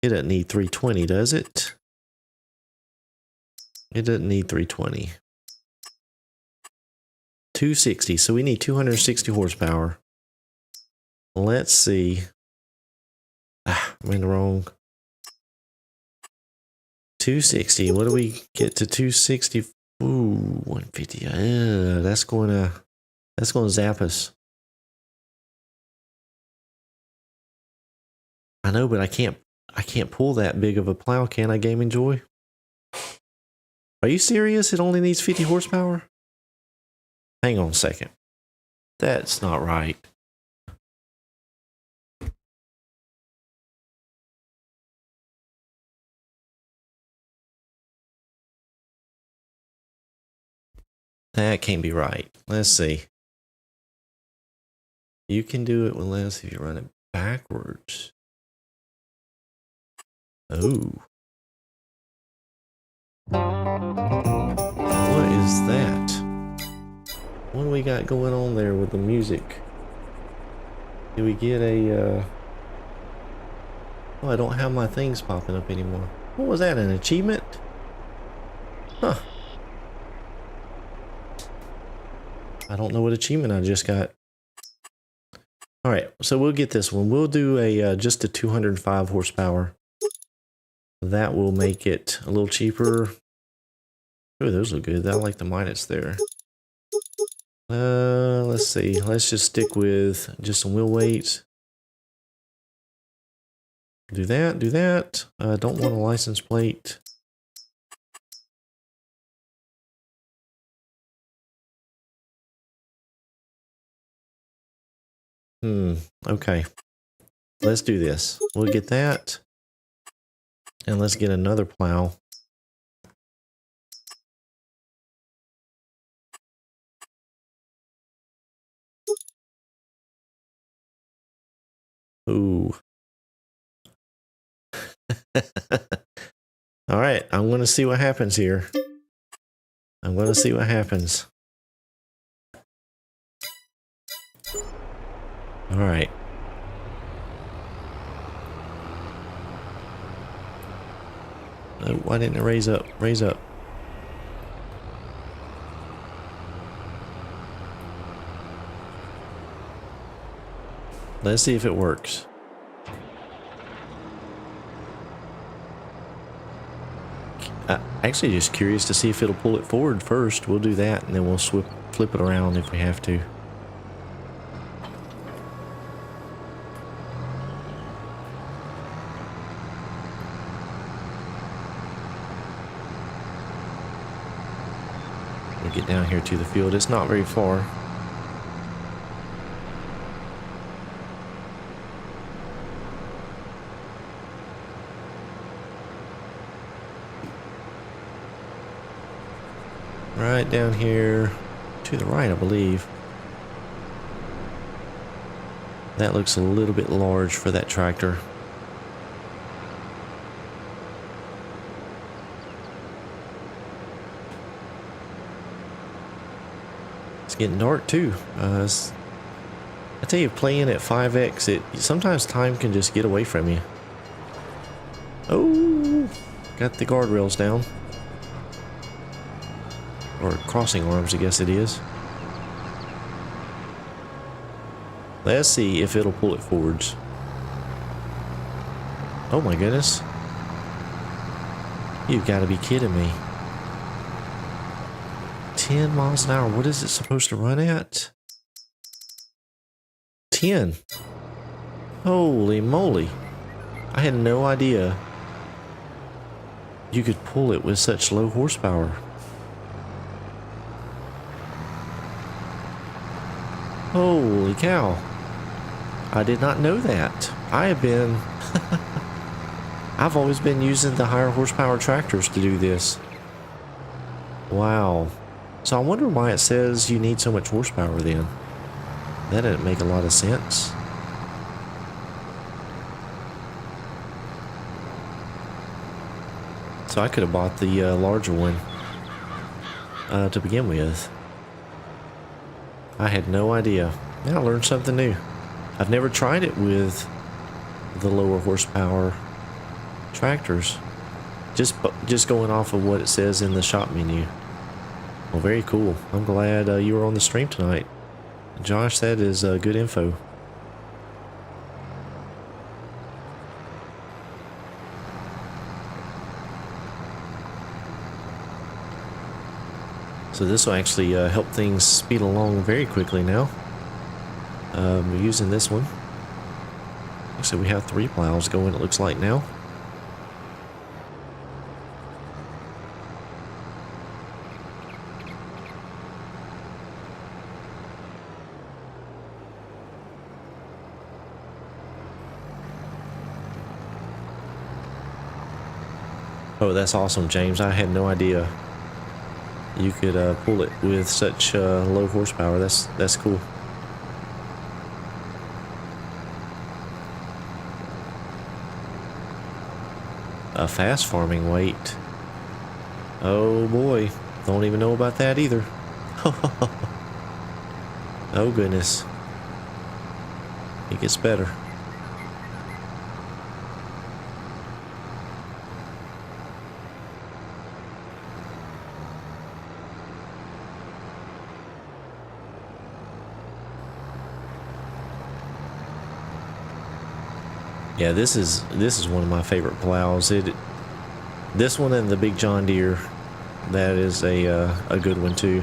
A: It doesn't need 320, does it? It doesn't need 320. 260. So we need 260 horsepower. Let's see. I'm in the wrong. 260. What do we get to 260? Ooh, 150. That's gonna zap us. I know, but I can't pull that big of a plow, can I, Gaming Joy? Are you serious? It only needs 50 horsepower? Hang on a second. That's not right. That can't be right. Let's see. You can do it with less if you run it backwards. Oh. What is that? What do we got going on there with the music? Do we get a... Oh, I don't have my things popping up anymore. What was that, an achievement? Huh. I don't know what achievement I just got. Alright, so we'll get this one. We'll do a just a 205 horsepower. That will make it a little cheaper. Oh, those look good. I like the minus there. Let's see. Let's just stick with just some wheel weights. Do that, do that. Don't want a license plate. Okay. Let's do this. We'll get that. And let's get another plow. Ooh. All right, I'm going to see what happens here. I'm going to see what happens. All right. Oh, why didn't it raise up? Raise up. Let's see if it works. actually just curious to see if it'll pull it forward first. We'll do that, and then we'll flip it around if we have to. We'll get down here to the field. It's not very far. Right down here to the right, I believe. That looks a little bit large for that tractor. It's getting dark too. I tell you, playing at 5x, sometimes time can just get away from you. Oh, got the guardrails down. Or crossing arms, I guess it is. Let's see if it'll pull it forwards. Oh my goodness. You've got to be kidding me. 10 miles an hour. What is it supposed to run at? 10. Holy moly. I had no idea you could pull it with such low horsepower. Holy cow. I did not know that. I've always been using the higher horsepower tractors to do this. Wow. So I wonder why it says you need so much horsepower then. That didn't make a lot of sense. So I could have bought the larger one to begin with. I had no idea. Yeah, I learned something new. I've never tried it with the lower horsepower tractors. Just going off of what it says in the shop menu. Well, very cool. I'm glad you were on the stream tonight. Josh, that is good info. So this will actually help things speed along very quickly now. We're using this one. So we have 3 plows going, it looks like now. Oh, that's awesome, James. I had no idea you could pull it with such low horsepower. That's cool. A fast farming weight. Oh boy, don't even know about that either. Oh goodness, it gets better. Yeah, this is one of my favorite plows. This one and the big John Deere, that is a good one too.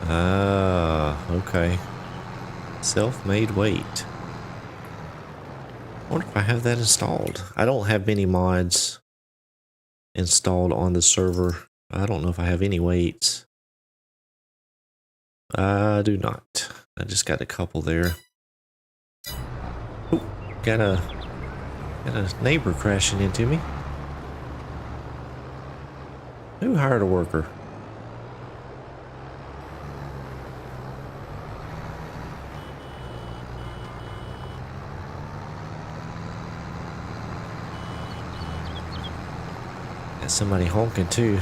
A: Ah, okay. Self-made weight. I wonder if I have that installed. I don't have many mods installed on the server. I don't know if I have any weights. I do not. I just got a couple there. Ooh, got a neighbor crashing into me. Who hired a worker? Somebody honking too.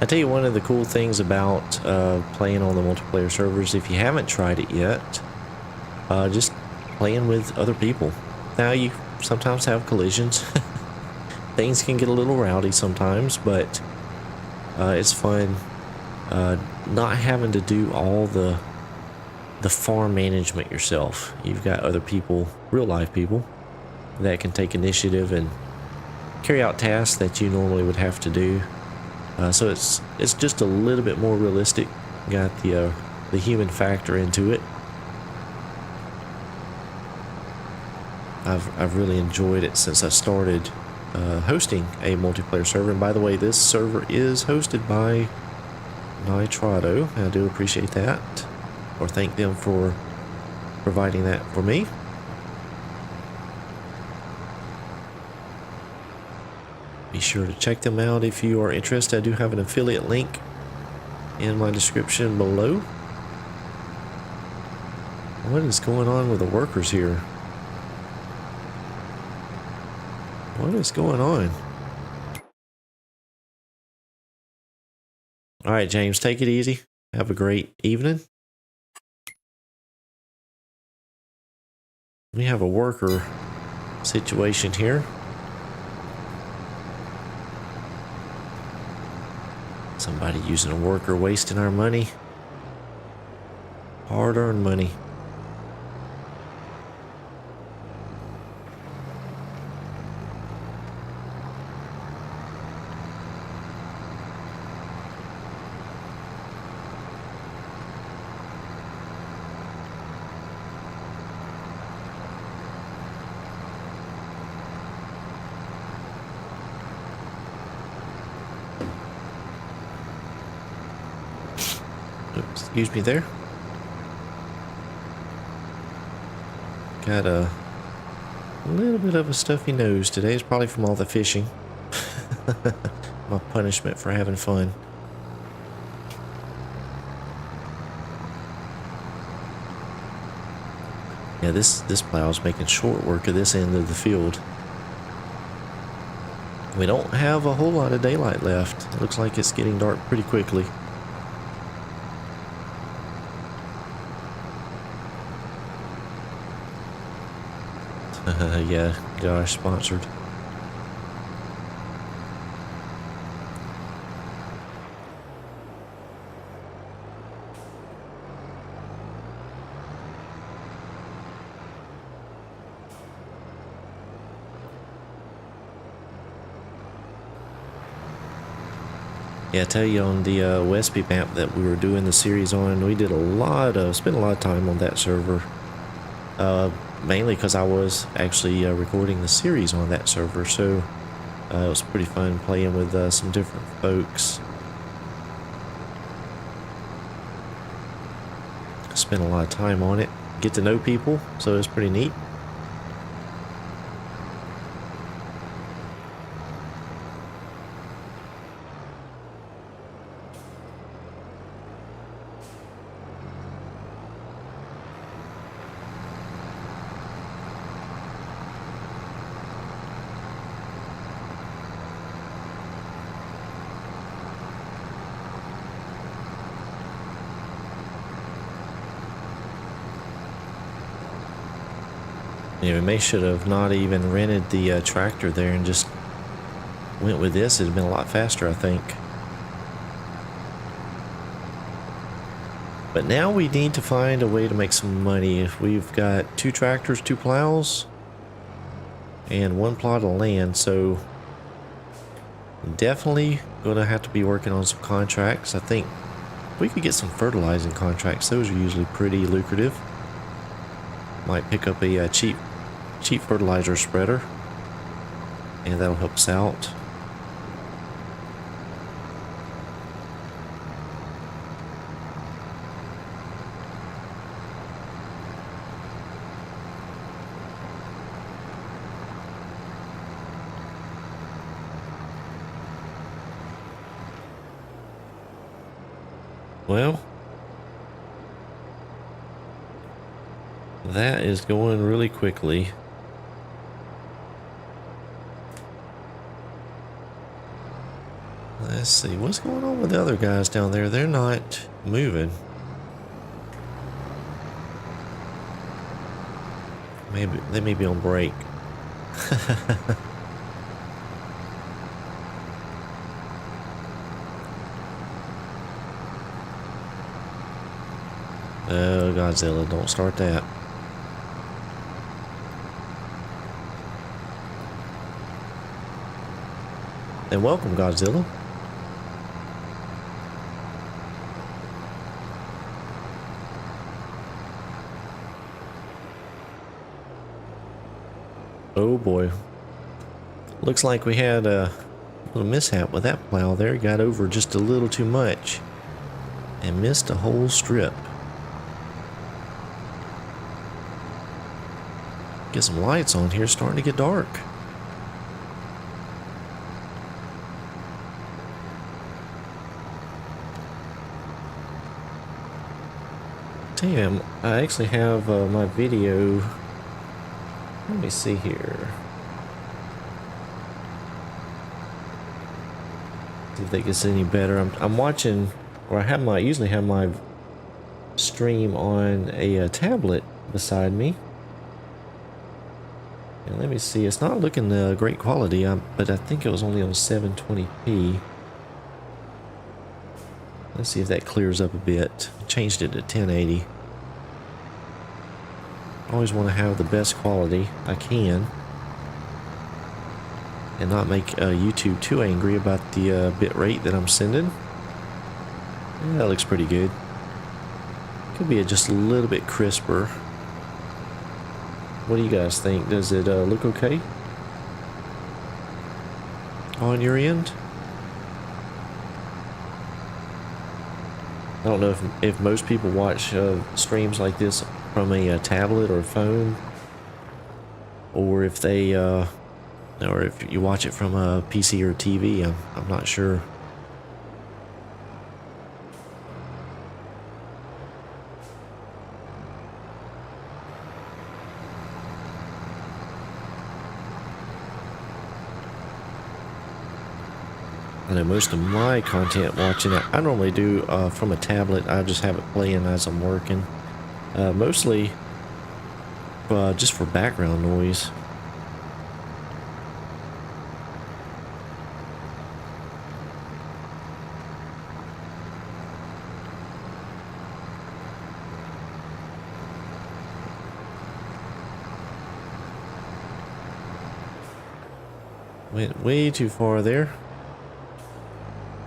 A: I tell you, one of the cool things about playing on the multiplayer servers, if you haven't tried it yet, just playing with other people. Now you sometimes have collisions, things can get a little rowdy sometimes, but it's fun not having to do all the farm management yourself. You've got other people, real life people, that can take initiative and carry out tasks that you normally would have to do. So it's just a little bit more realistic. Got the human factor into it. I've really enjoyed it since I started hosting a multiplayer server. And by the way, this server is hosted by Nitrado. I do appreciate that, or thank them for providing that for me. Be sure to check them out if you are interested. I do have an affiliate link in my description below. What is going on with the workers here? What is going on? All right, James, take it easy. Have a great evening. We have a worker situation here. Somebody using a worker, wasting our money. Hard-earned money. Oops, excuse me there. Got a little bit of a stuffy nose today. It's probably from all the fishing. My punishment for having fun. Yeah, this plow is making short work of this end of the field. We don't have a whole lot of daylight left. It looks like it's getting dark pretty quickly. Yeah, Josh sponsored. Yeah, I tell you, on the Westby map that we were doing the series on, we did spent a lot of time on that server. Mainly because I was actually recording the series on that server, so it was pretty fun playing with some different folks. Spent a lot of time on it, get to know people, so it was pretty neat. Yeah, we may should have not even rented the tractor there and just went with this. It'd have been a lot faster, I think. But now we need to find a way to make some money. We've got 2 tractors, 2 plows, and 1 plot of land, so definitely gonna have to be working on some contracts. I think we could get some fertilizing contracts. Those are usually pretty lucrative. Might pick up a cheap fertilizer spreader, and that'll help us out. Well, that is going really quickly. Let's see, what's going on with the other guys down there? They're not moving. Maybe they may be on break. Oh, Godzilla, don't start that. And welcome, Godzilla. Oh boy. Looks like we had a little mishap with that plow there. Got over just a little too much and missed a whole strip. Get some lights on here, starting to get dark. Damn, I actually have my video. Let me see here. See if that gets any better. I'm watching, or I usually have my stream on a tablet beside me. And let me see. It's not looking great quality, but I think it was only on 720p. Let's see if that clears up a bit. Changed it to 1080. Always want to have the best quality I can and not make YouTube too angry about the bit rate that I'm sending. Yeah, that looks pretty good. Could be just a little bit crisper. What do you guys think? Does it look okay on your end? I don't know if most people watch streams like this from a tablet or phone, or if they or if you watch it from a PC or TV. I'm not sure. I know most of my content watching it, I normally do from a tablet. I just have it playing as I'm working. Mostly just for background noise. Went way too far there.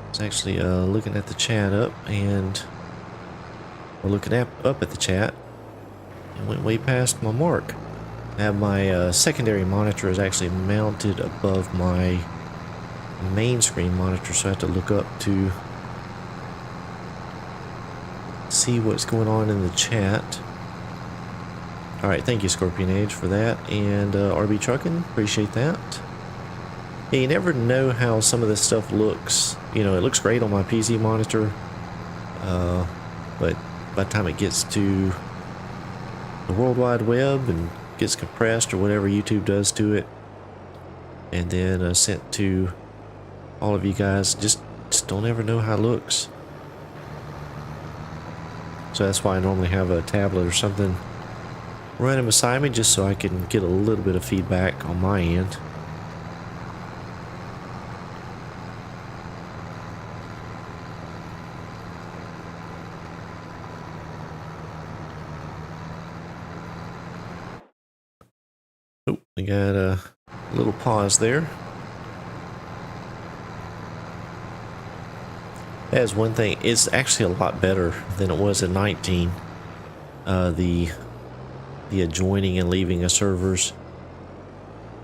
A: I was actually looking at the chat up and looking up at the chat and went way past my mark. I have my secondary monitor is actually mounted above my main screen monitor, so I have to look up to see what's going on in the chat. Alright, thank you Scorpion Age for that, and RB Truckin', appreciate that. Yeah, you never know how some of this stuff looks. You know, it looks great on my PC monitor, but by the time it gets to the World Wide Web and gets compressed or whatever YouTube does to it, and then sent to all of you guys, just don't ever know how it looks. So that's why I normally have a tablet or something running beside me, just so I can get a little bit of feedback on my end. Oh, we got a little pause there. That is one thing. It's actually a lot better than it was in 19. The joining and leaving of servers.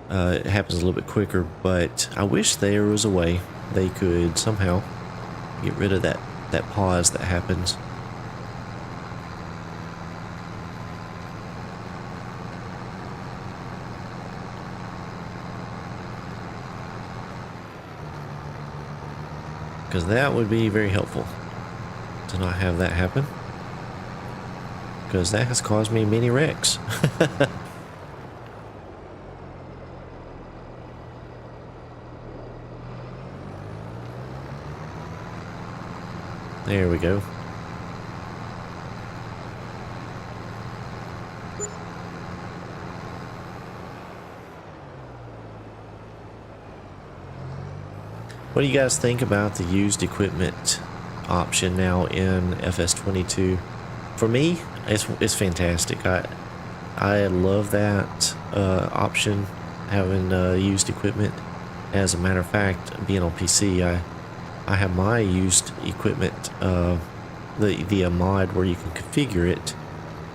A: It happens a little bit quicker, but I wish there was a way they could somehow get rid of that pause that happens. Because that would be very helpful to not have that happen. Because that has caused me many wrecks. There we go. What do you guys think about the used equipment option now in FS22? for me, it's fantastic. I love that option, having used equipment. As a matter of fact, being on PC, I have my used equipment, the mod where you can configure it,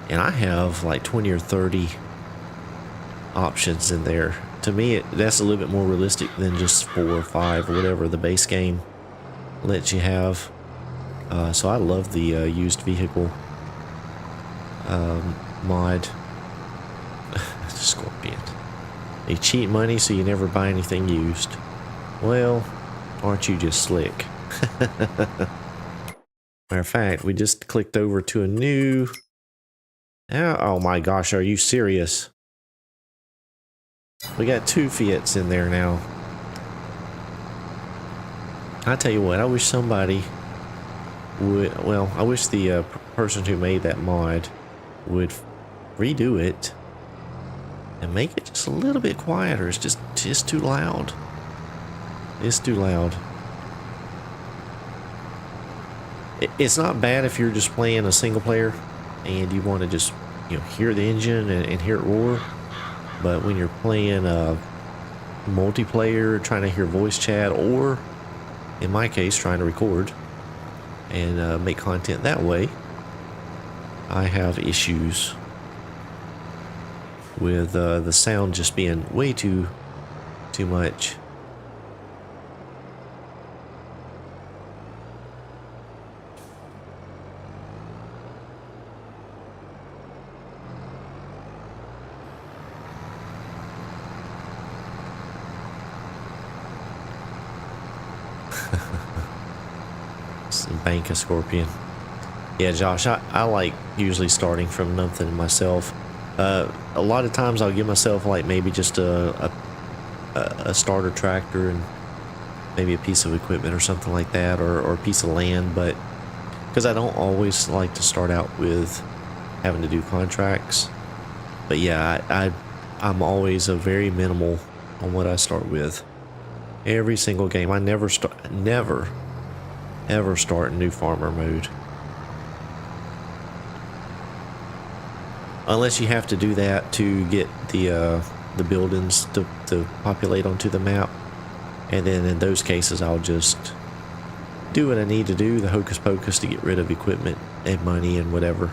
A: and I have like 20 or 30 options in there. To me, that's a little bit more realistic than just 4 or 5 or whatever the base game lets you have. So I love the used vehicle mod. Scorpion. They cheat money so you never buy anything used. Well, aren't you just slick? Matter of fact, we just clicked over to a new... Oh my gosh, are you serious? We got 2 Fiats in there now. I tell you what, I wish somebody would... Well, I wish the person who made that mod would redo it and make it just a little bit quieter. It's just too loud. It's too loud. It's not bad if you're just playing a single player and you want to just, you know, hear the engine and hear it roar. But when you're playing multiplayer, trying to hear voice chat, or in my case, trying to record and make content that way, I have issues with the sound just being way too much. Bank a Scorpion. Yeah, Josh, I like usually starting from nothing myself. A lot of times I'll give myself like maybe just a starter tractor and maybe a piece of equipment or something like that, or a piece of land, but because I don't always like to start out with having to do contracts. But yeah, I'm always a very minimal on what I start with. Every single game, I never ever start in new farmer mode. Unless you have to do that to get the buildings to populate onto the map. And then in those cases, I'll just do what I need to do, the hocus pocus, to get rid of equipment and money and whatever.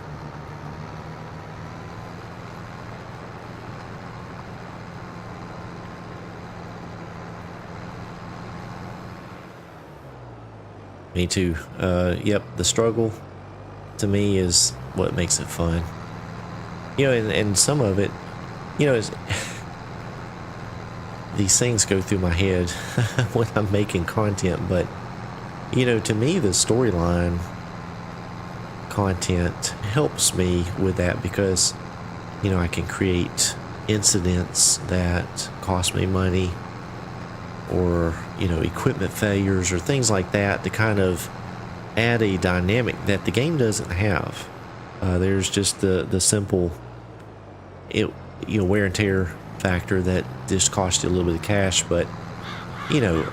A: Me too. Yep, the struggle to me is what makes it fun. You know, and some of it, you know, is these things go through my head when I'm making content, but you know, to me, the storyline content helps me with that, because you know, I can create incidents that cost me money, or you know, equipment failures or things like that, to kind of add a dynamic that the game doesn't have. There's just the simple, you know, wear and tear factor that just costs you a little bit of cash. But you know,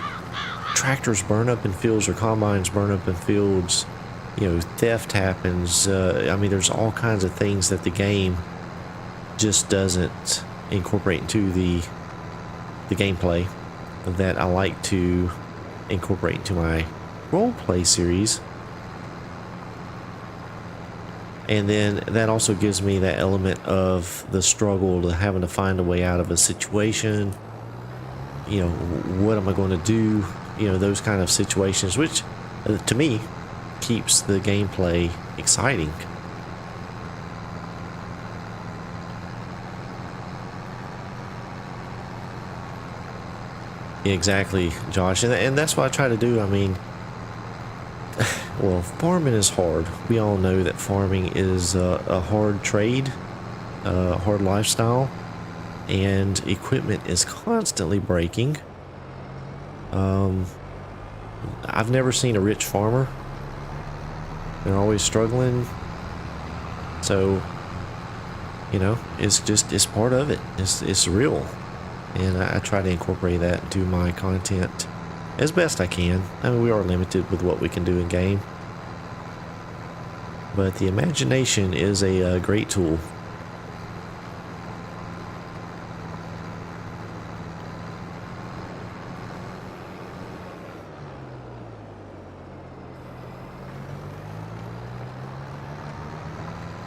A: tractors burn up in fields, or combines burn up in fields. You know, theft happens. I mean, there's all kinds of things that the game just doesn't incorporate into the gameplay that I like to incorporate into my roleplay series. And then that also gives me that element of the struggle, to having to find a way out of a situation. You know, what am I going to do? You know, those kind of situations, which to me keeps the gameplay exciting. Exactly, Josh, and that's what I try to do. I mean, well, farming is hard. We all know that farming is a hard trade, a hard lifestyle, and equipment is constantly breaking. I've never seen a rich farmer. They're always struggling. So, you know, it's part of it. It's real. And I try to incorporate that into my content as best I can. I mean, we are limited with what we can do in game. But the imagination is a great tool.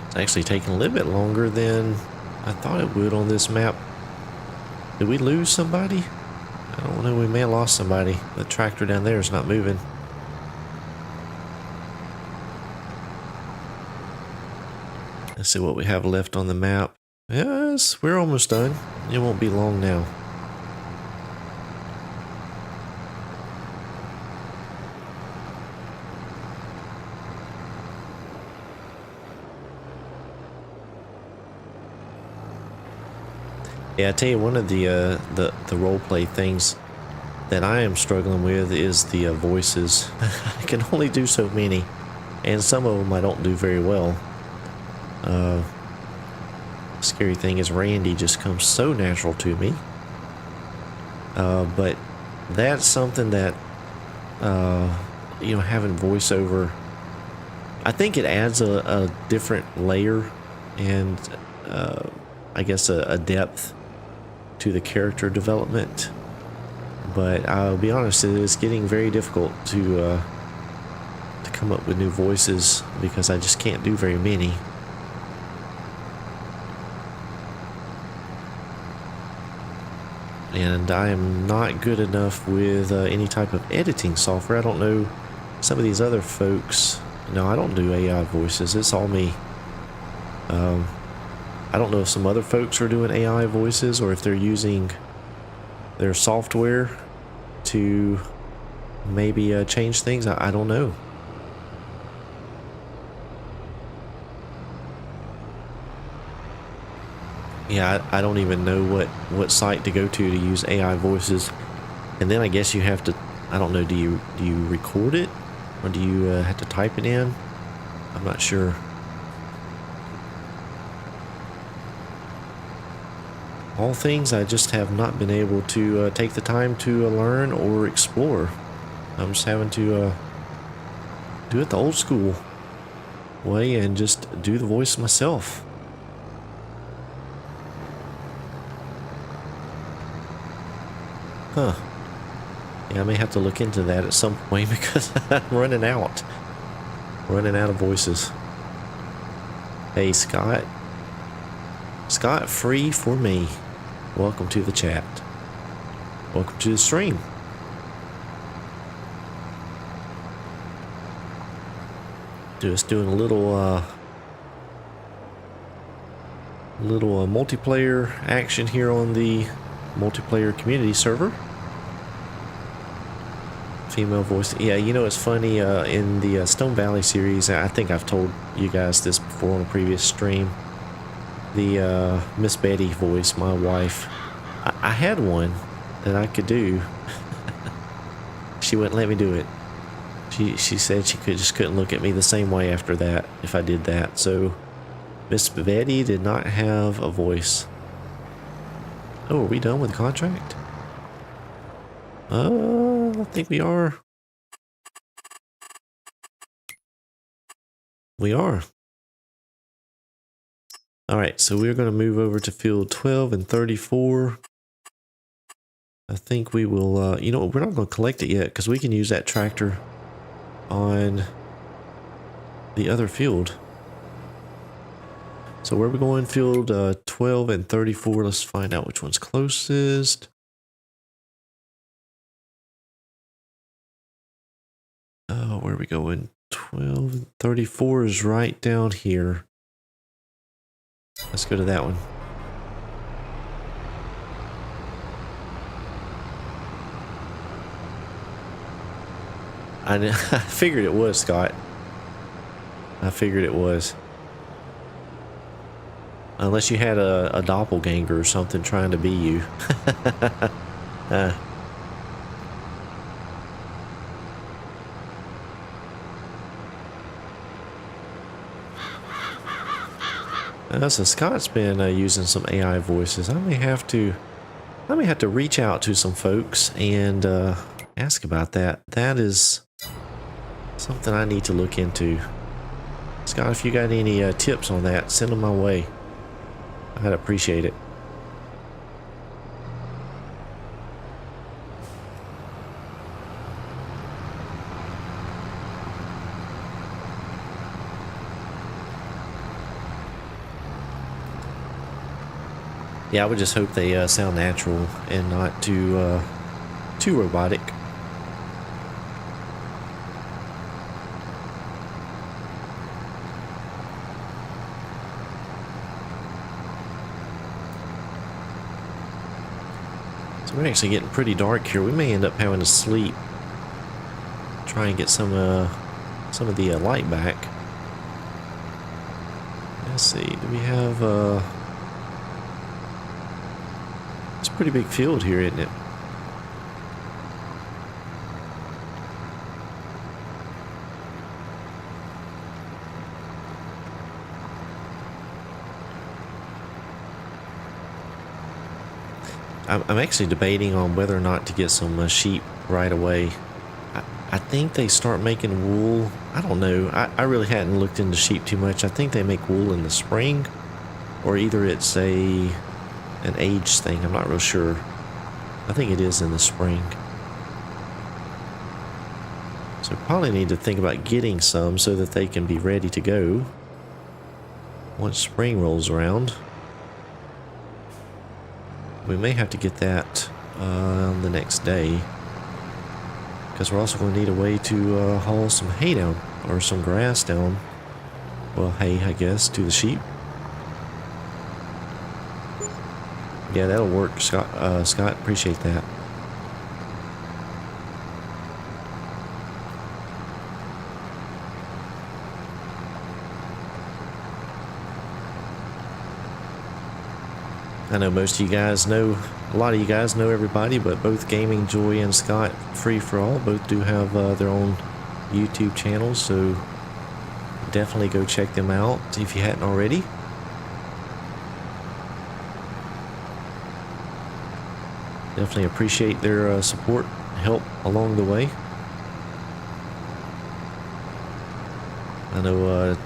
A: It's actually taking a little bit longer than I thought it would on this map. Did we lose somebody? I don't know, we may have lost somebody. The tractor down there is not moving. Let's see what we have left on the map. Yes, we're almost done. It won't be long now. Yeah, I tell you, one of the roleplay things that I am struggling with is the voices. I can only do so many, and some of them I don't do very well. Scary thing is Randy just comes so natural to me. But that's something that, you know, having voiceover, I think it adds a different layer and, I guess a depth to the character development. But I'll be honest, it is getting very difficult to come up with new voices because I just can't do very many. And I am not good enough with any type of editing software. I don't know, some of these other folks, no, I don't do AI voices, it's all me. I don't know if some other folks are doing AI voices or if they're using their software to maybe change things. I don't know. Yeah, I don't even know what site to go to use AI voices. And then I guess you have to, I don't know, do you record it or do you have to type it in? I'm not sure. All things I just have not been able to take the time to learn or explore. I'm just having to do it the old school way and just do the voice myself. Huh. Yeah, I may have to look into that at some point because I'm running out. Running out of voices. Hey, Scott. Scott, free for me. Welcome to the chat. Welcome to the stream. Just doing a little multiplayer action here on the multiplayer community server. Female voice. Yeah, you know, it's funny, in the Stone Valley series, I think I've told you guys this before on a previous stream. The Miss Betty voice, my wife, I had one that I could do. She wouldn't let me do it. She said she just couldn't look at me the same way after that if I did that. So Miss Betty did not have a voice. Oh, are we done with the contract? I think we are. We are. Alright, so we're going to move over to field 12 and 34. I think we will, you know, we're not going to collect it yet because we can use that tractor on the other field. So where are we going? Field 12 and 34. Let's find out which one's closest. Where are we going? 12 and 34 is right down here. Let's go to that one. I figured it was, Scott. I figured it was. Unless you had a doppelganger or something trying to be you. So Scott's been using some AI voices. I may have to reach out to some folks and ask about that. That is something I need to look into. Scott, if you got any tips on that, send them my way. I'd appreciate it. Yeah, I would just hope they sound natural and not too robotic. So we're actually getting pretty dark here. We may end up having to sleep. Try and get some of the light back. Let's see. Do we have it's a pretty big field here, isn't it? I'm actually debating on whether or not to get some sheep right away. I think they start making wool. I don't know. I really hadn't looked into sheep too much. I think they make wool in the spring, or either it's an age thing. I'm not real sure. I think it is in the spring. So probably need to think about getting some so that they can be ready to go once spring rolls around. We may have to get that on the next day, because we're also going to need a way to haul some hay down, or some grass down. Well, hay, I guess, to the sheep. Yeah, that'll work, Scott. Scott, appreciate that. I know most of you guys know, a lot of you guys know everybody, but both Gaming Joy and Scott Free for All both do have their own YouTube channels, so definitely go check them out if you hadn't already. Definitely appreciate their support and help along the way. I know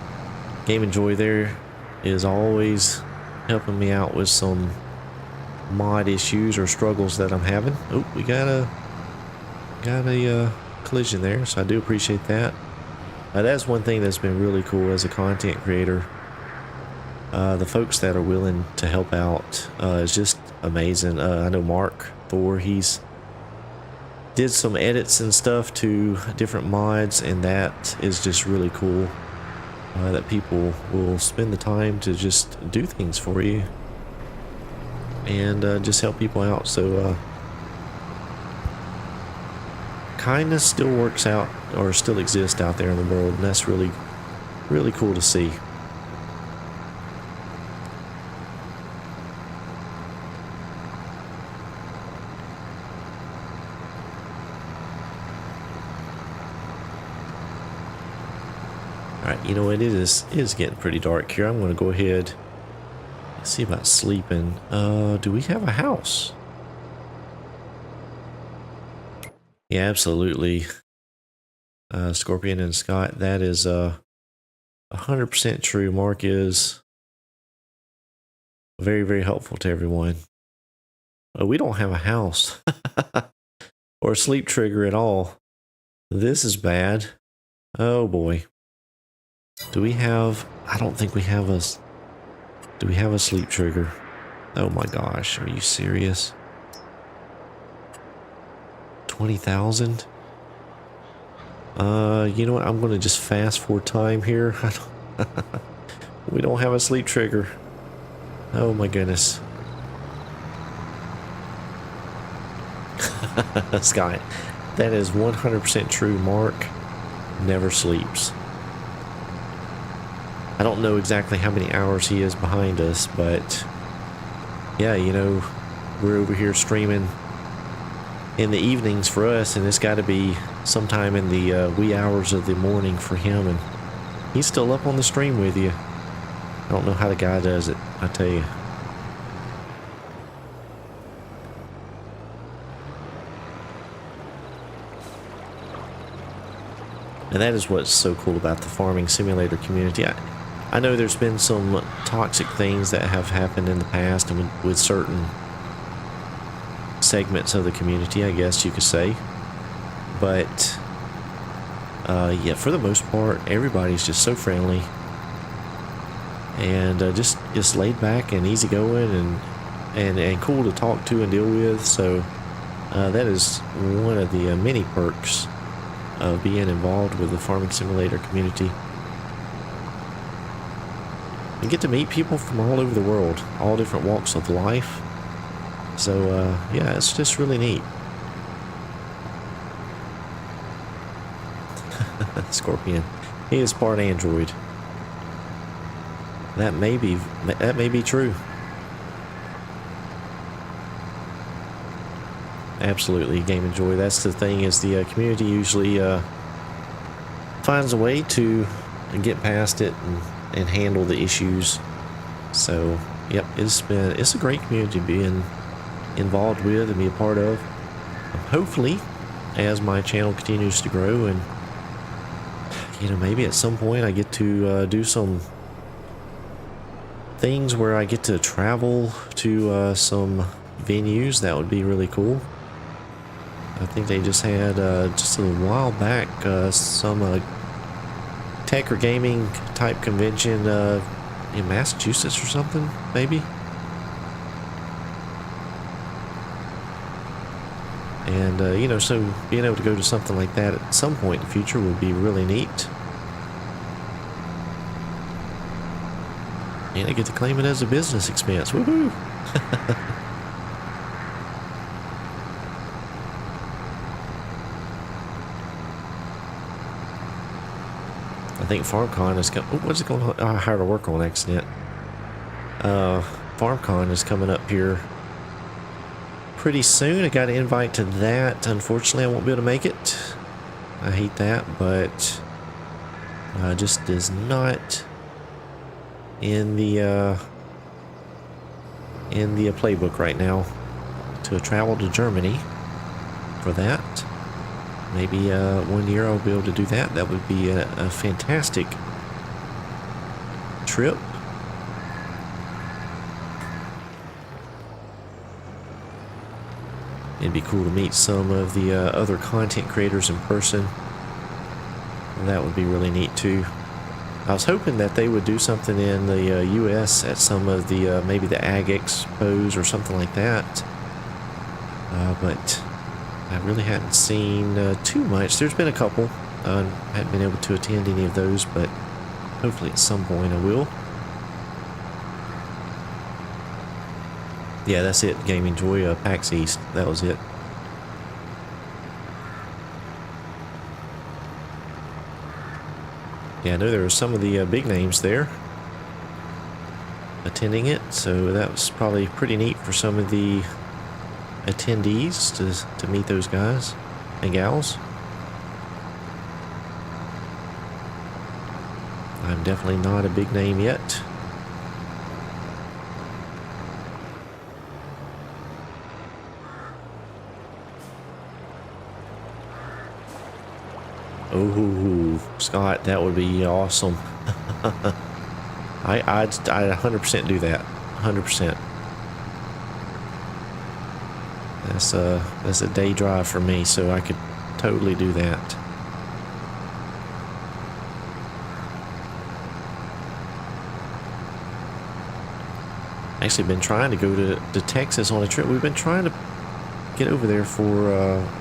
A: Gaming Joy there is always helping me out with some mod issues or struggles that I'm having. Oh, we got a collision there, so I do appreciate that. That's one thing that's been really cool as a content creator. The folks that are willing to help out is just amazing. I know Mark Thor, he's did some edits and stuff to different mods, and that is just really cool. That people will spend the time to just do things for you and just help people out. So kindness still works out, or still exists out there in the world, and that's really, really cool to see. Alright, you know what, it is getting pretty dark here. I'm going to go ahead and see about sleeping. Do we have a house? Yeah, absolutely. Scorpion and Scott, that is 100% true. Mark is very, very helpful to everyone. We don't have a house or a sleep trigger at all. This is bad. Oh boy. Do we have, I don't think we have a, do we have a sleep trigger? Oh my gosh, are you serious? 20,000? You know what, I'm going to just fast forward time here. We don't have a sleep trigger. Oh my goodness. Scott, that is 100% true. Mark never sleeps. I don't know exactly how many hours he is behind us, but yeah, you know, we're over here streaming in the evenings for us, and it's got to be sometime in the wee hours of the morning for him, and he's still up on the stream with you. I don't know how the guy does it, I tell you. And that is what's so cool about the farming simulator community. I know there's been some toxic things that have happened in the past and with certain segments of the community, I guess you could say. But yeah, for the most part, everybody's just so friendly and just laid back and easygoing and cool to talk to and deal with. So that is one of the many perks of being involved with the farming simulator community. You get to meet people from all over the world, all different walks of life. So yeah, it's just really neat. Scorpion, he is part android. That may be true. Absolutely, Game and Joy. That's the thing, is the community usually finds a way to get past it and handle the issues. So yep, it's a great community being involved with and be a part of. Hopefully, as my channel continues to grow, and you know, maybe at some point I get to do some things where I get to travel to some venues. That would be really cool. I think they just had just a while back some tech or gaming type convention in Massachusetts or something, maybe. And you know, so being able to go to something like that at some point in the future would be really neat. And I get to claim it as a business expense. Woohoo! I think FarmCon is coming. Oh, what's it going on? Oh, I hired a worker on accident. FarmCon is coming up here pretty soon. I got an invite to that. Unfortunately, I won't be able to make it. I hate that, but just is not in the playbook right now to travel to Germany for that. Maybe 1 year I'll be able to do that. That would be a fantastic trip. It'd be cool to meet some of the other content creators in person. That would be really neat too. I was hoping that they would do something in the US at some of the maybe the Ag Expos or something like that. But I really hadn't seen too much. There's been a couple. I haven't been able to attend any of those, but hopefully at some point I will. Yeah, that's it. Gaming Joy, PAX East. That was it. Yeah, I know there were some of the big names there attending it, so that was probably pretty neat for some of the attendees to meet those guys and gals. I'm definitely not a big name yet. Oh, Scott, that would be awesome. I'd 100% do that. 100%. That's a day drive for me, so I could totally do that. Actually been trying to go to Texas on a trip. We've been trying to get over there for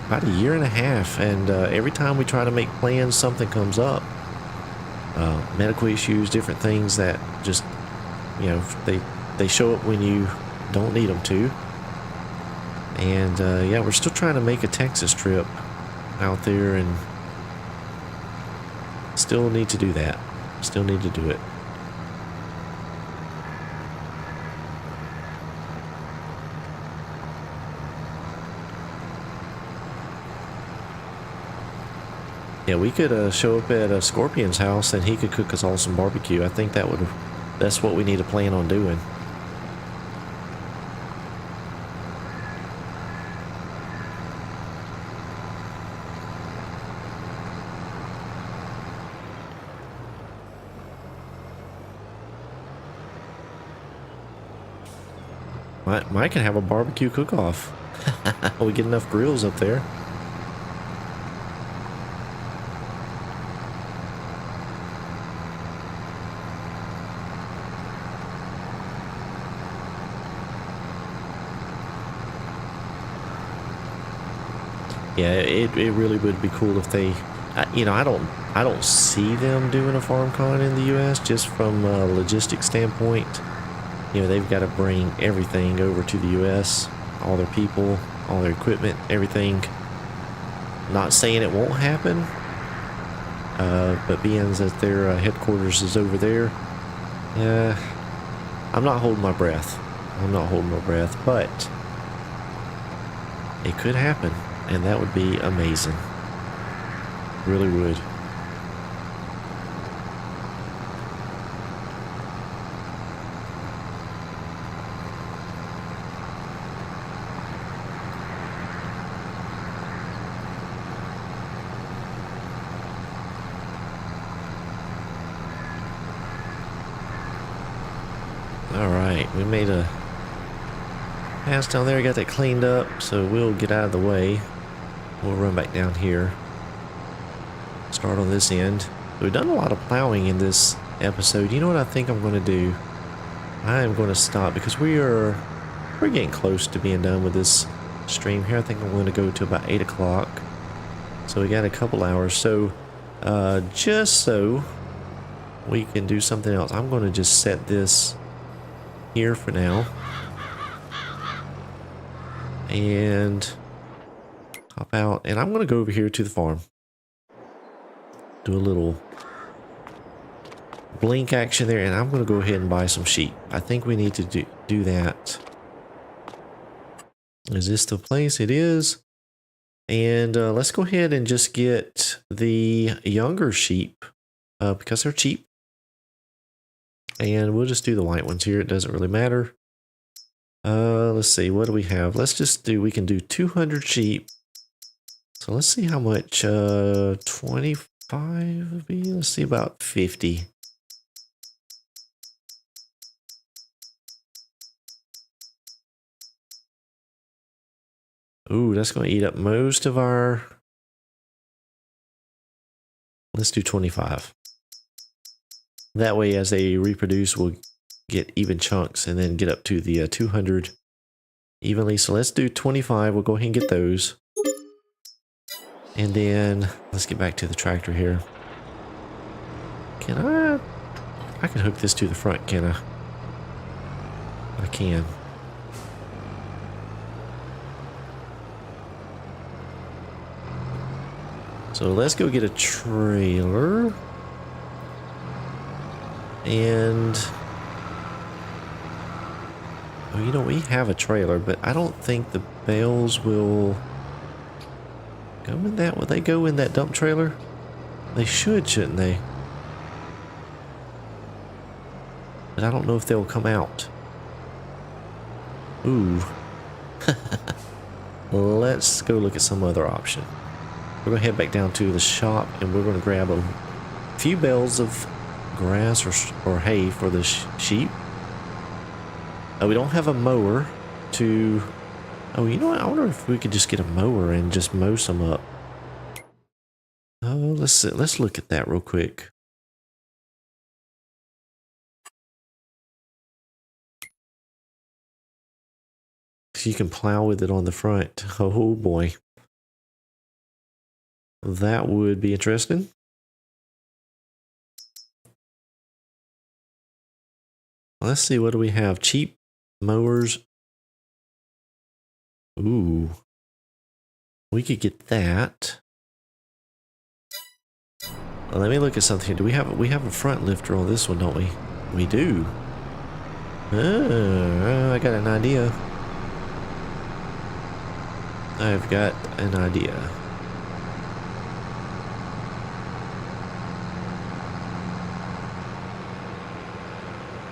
A: about a year and a half, and every time we try to make plans, something comes up. Medical issues, different things that just, you know, they show up when you don't need them to. And yeah, we're still trying to make a Texas trip out there, and still need to do that. Still need to do it. Yeah, we could show up at Scorpion's house and he could cook us all some barbecue. I think that's what we need to plan on doing. Might can have a barbecue cook-off. We get enough grills up there. Yeah, it really would be cool if they, you know, I don't see them doing a farm con in the U.S. just from a logistics standpoint. You know, they've got to bring everything over to the U.S., all their people, all their equipment, everything. Not saying it won't happen, but being that their headquarters is over there, I'm not holding my breath. I'm not holding my breath, but it could happen. And that would be amazing. Really would. All right, we made a pass down there, got that cleaned up, so we'll get out of the way. We'll run back down here. Start on this end. We've done a lot of plowing in this episode. You know what I think I'm going to do? I am going to stop because we're getting close to being done with this stream here. I think I'm going to go to about 8 o'clock. So we got a couple hours. So just so we can do something else, I'm going to just set this here for now. And hop out, and I'm going to go over here to the farm. Do a little blink action there, and I'm going to go ahead and buy some sheep. I think we need to do that. Is this the place? It is. And let's go ahead and just get the younger sheep because they're cheap. And we'll just do the white ones here. It doesn't really matter. Let's see. What do we have? Let's just do, we can do 200 sheep. So let's see how much 25 would be. Let's see, about 50. Ooh, that's going to eat up most of our... Let's do 25. That way, as they reproduce, we'll get even chunks and then get up to the 200 evenly. So let's do 25. We'll go ahead and get those. And then let's get back to the tractor here. Can I can hook this to the front, can I? I can. So let's go get a trailer. And well, you know, we have a trailer, but I don't think the bales will go in that. Will they go in that dump trailer? They should, shouldn't they? But I don't know if they'll come out. Ooh. Let's go look at some other option. We're going to head back down to the shop, and we're going to grab a few bales of grass or hay for the sheep. We don't have a mower to... Oh, you know what? I wonder if we could just get a mower and just mow some up. Oh, let's look at that real quick. You can plow with it on the front. Oh boy. That would be interesting. Let's see, what do we have? Cheap mowers. Ooh. We could get that. Well, let me look at something here. Do we have a front lifter on this one, don't we? We do. I got an idea. I've got an idea.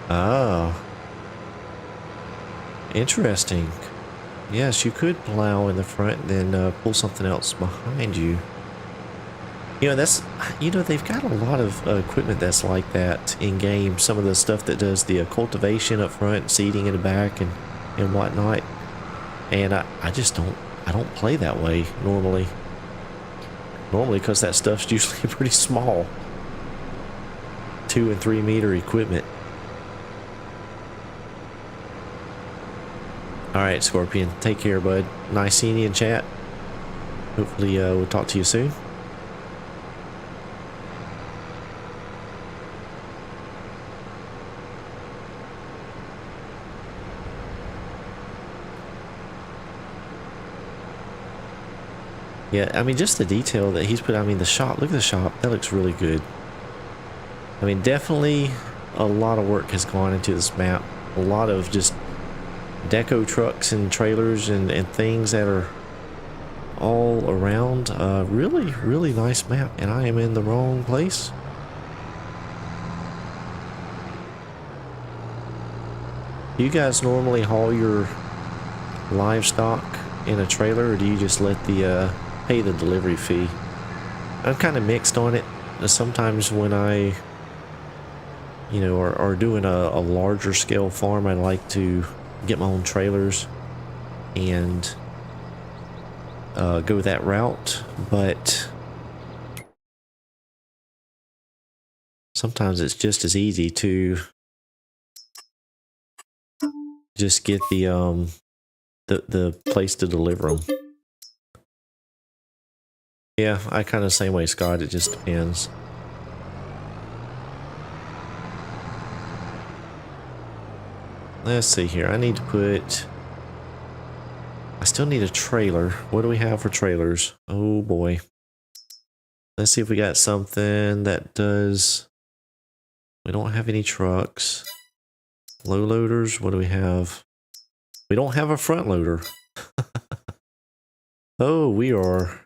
A: Oh. Interesting. Yes, you could plow in the front and then pull something else behind you. You know, that's, you know, they've got a lot of equipment that's like that in game. Some of the stuff that does the cultivation up front, seeding in the back, and and whatnot. And I just I don't play that way normally. Normally, because that stuff's usually pretty small. 2 and 3 meter equipment. Alright, Scorpion. Take care, bud. Nice seeing you in chat. Hopefully, we'll talk to you soon. Yeah, I mean, just the detail that he's put. I mean, the shop. Look at the shop. That looks really good. I mean, definitely a lot of work has gone into this map. A lot of just deco trucks and trailers and things that are all around. Really, really nice map. And I am in the wrong place. Do you guys normally haul your livestock in a trailer, or do you just let the pay the delivery fee? I'm kind of mixed on it. Sometimes when I, you know, are doing a larger scale farm, I like to get my own trailers and go that route. But sometimes it's just as easy to just get the place to deliver them. Yeah, I kind of same way, Scott. It just depends. Let's see here. I need to put... I still need a trailer. What do we have for trailers? Oh boy. Let's see if we got something that does... We don't have any trucks. Low loaders, what do we have? We don't have a front loader. Oh, we are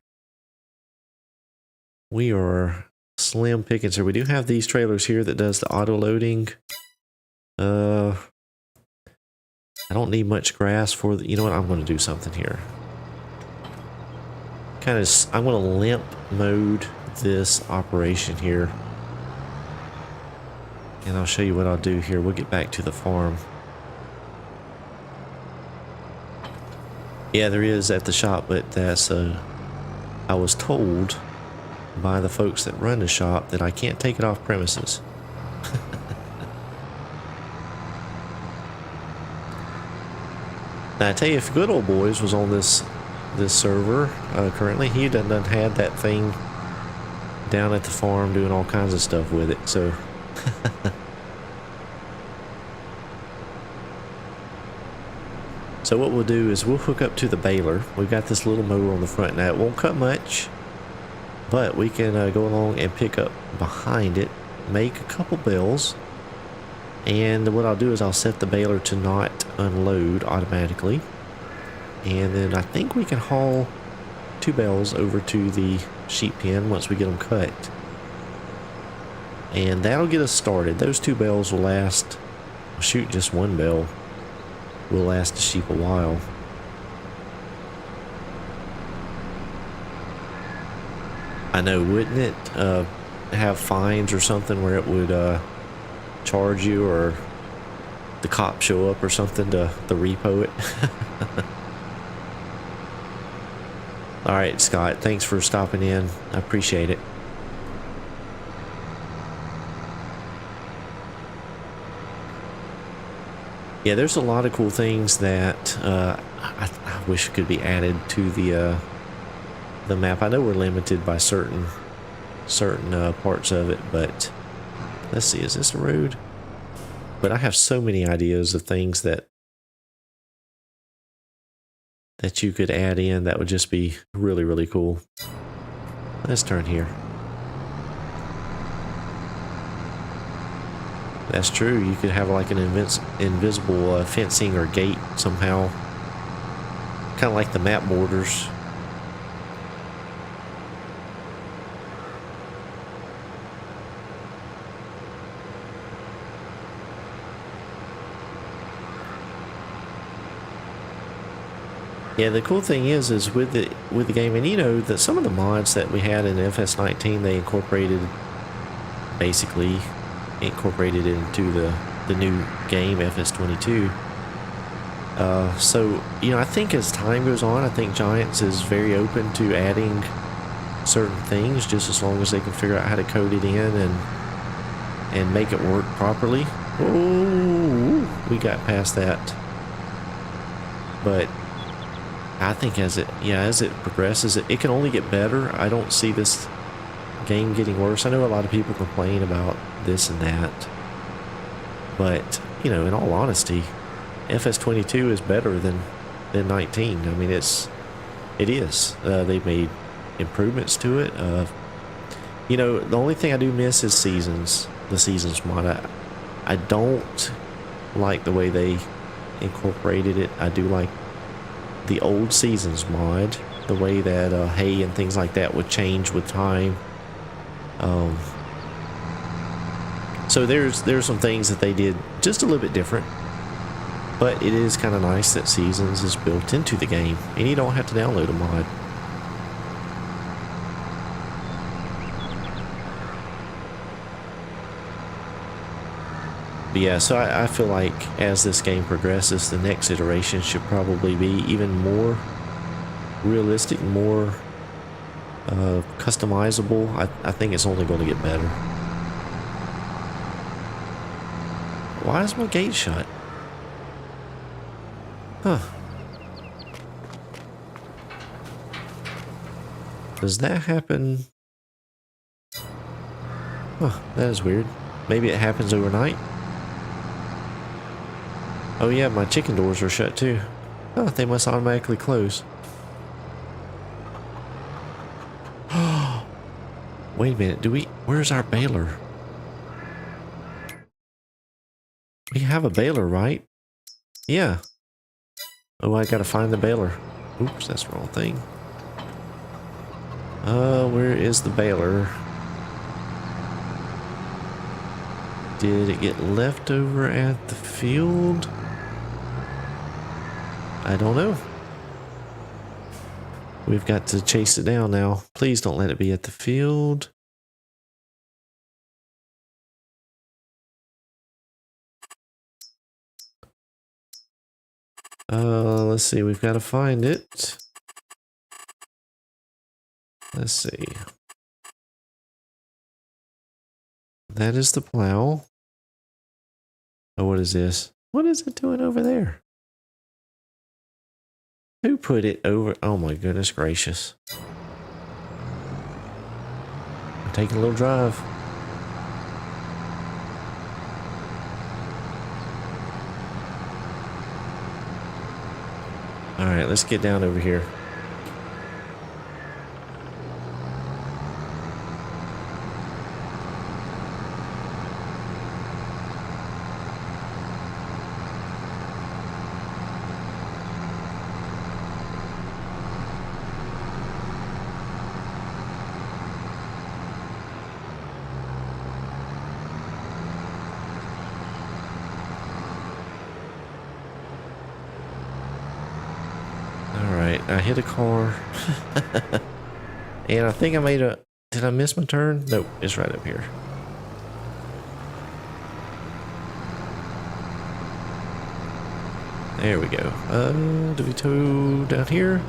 A: slim pickings here. We do have these trailers here that does the auto loading. I don't need much grass for the, you know what, I'm going to do something here. I'm going to limp mode this operation here. And I'll show you what I'll do here. We'll get back to the farm. Yeah, there is at the shop, but that's I was told by the folks that run the shop that I can't take it off premises. Now I tell you, if Good Old Boys was on this server currently, he done had that thing down at the farm doing all kinds of stuff with it. So so what we'll do is we'll hook up to the baler. We've got this little mower on the front. Now it won't cut much, but we can go along and pick up behind it, make a couple bales. And what I'll do is I'll set the baler to not unload automatically. And then I think we can haul 2 bales over to the sheep pen once we get them cut. And that'll get us started. Those 2 bales will last, shoot, just 1 bale will last the sheep a while. I know, wouldn't it have fines or something where it would charge you, or the cops show up or something to repo it? Alright, Scott, thanks for stopping in. I appreciate it. Yeah, there's a lot of cool things that I wish could be added to the map. I know we're limited by certain parts of it, but let's see, is this a road? But I have so many ideas of things that you could add in that would just be really, really cool. Let's turn here. That's true. You could have like an invisible fencing or gate somehow. Kind of like the map borders. Yeah, the cool thing is with the game, and you know that some of the mods that we had in FS19, they basically incorporated into the new game FS22. So, you know, I think as time goes on, I think Giants is very open to adding certain things, just as long as they can figure out how to code it in and make it work properly. Oh, we got past that. But I think as it progresses, it can only get better. I don't see this game getting worse. I know a lot of people complain about this and that, but you know, in all honesty, FS22 is better than 19. I mean, it is. They've made improvements to it. You know, the only thing I do miss is seasons. The seasons mod. I don't like the way they incorporated it. I do like the old seasons mod, the way that hay and things like that would change with time. So there's some things that they did just a little bit different, but it is kind of nice that seasons is built into the game and you don't have to download a mod. But yeah, so I feel like as this game progresses, the next iteration should probably be even more realistic, more customizable. I think it's only going to get better. Why is my gate shut? Huh. Does that happen? Huh, that is weird. Maybe it happens overnight? Oh yeah, my chicken doors are shut too. Oh, they must automatically close. Wait a minute, where's our baler? We have a baler, right? Yeah. Oh, I gotta find the baler. Oops, that's the wrong thing. Where is the baler? Did it get left over at the field? I don't know. We've got to chase it down now. Please don't let it be at the field. Let's see. We've got to find it. Let's see. That is the plow. Oh, what is this? What is it doing over there? Who put it over? Oh my goodness gracious. I'm taking a little drive. Alright, let's get down over here. I hit a car. And I think I made a... Did I miss my turn? Nope, it's right up here. There we go. Do we tow down here?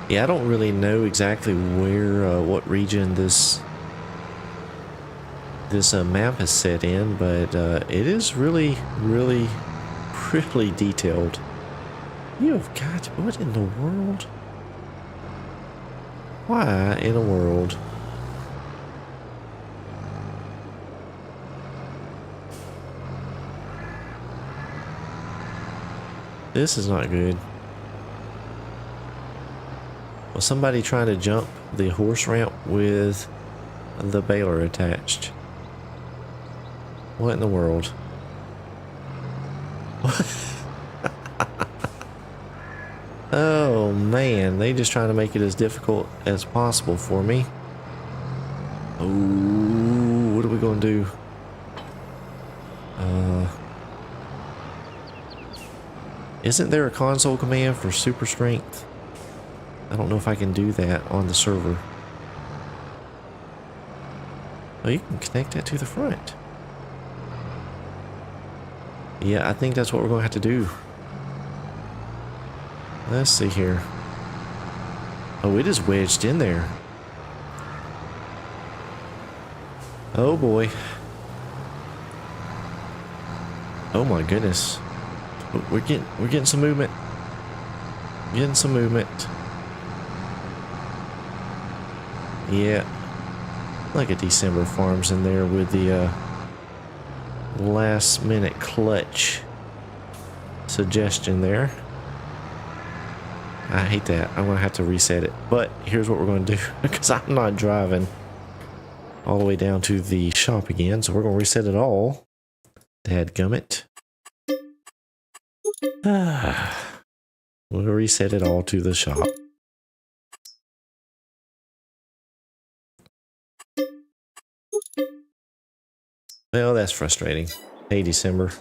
A: Yeah, I don't really know exactly where, what region this map is set in, but it is really detailed. You have got... What in the world? Why in the world? This is not good. Was somebody trying to jump the horse ramp with the baler attached? What in the world? Oh man, they just trying to make it as difficult as possible for me. Oh, what are we gonna do? Isn't there a console command for super strength? I don't know if I can do that on the server. Oh, you can connect that to the front. Yeah, I think that's what we're going to have to do. Let's see here. Oh, it is wedged in there. Oh boy. Oh my goodness. We're getting some movement. Getting some movement. Yeah. Like a December Farms in there with the last minute clutch suggestion there. I hate that. I'm gonna have to reset it. But here's what we're gonna do, because I'm not driving all the way down to the shop again, so we're gonna reset it all. Dadgummit. We'll reset it all to the shop. Well, that's frustrating. Hey, December.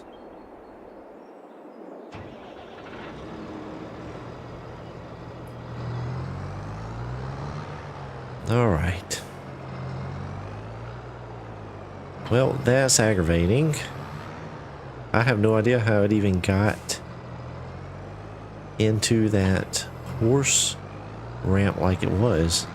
A: All right. Well, that's aggravating. I have no idea how it even got into that horse ramp like it was.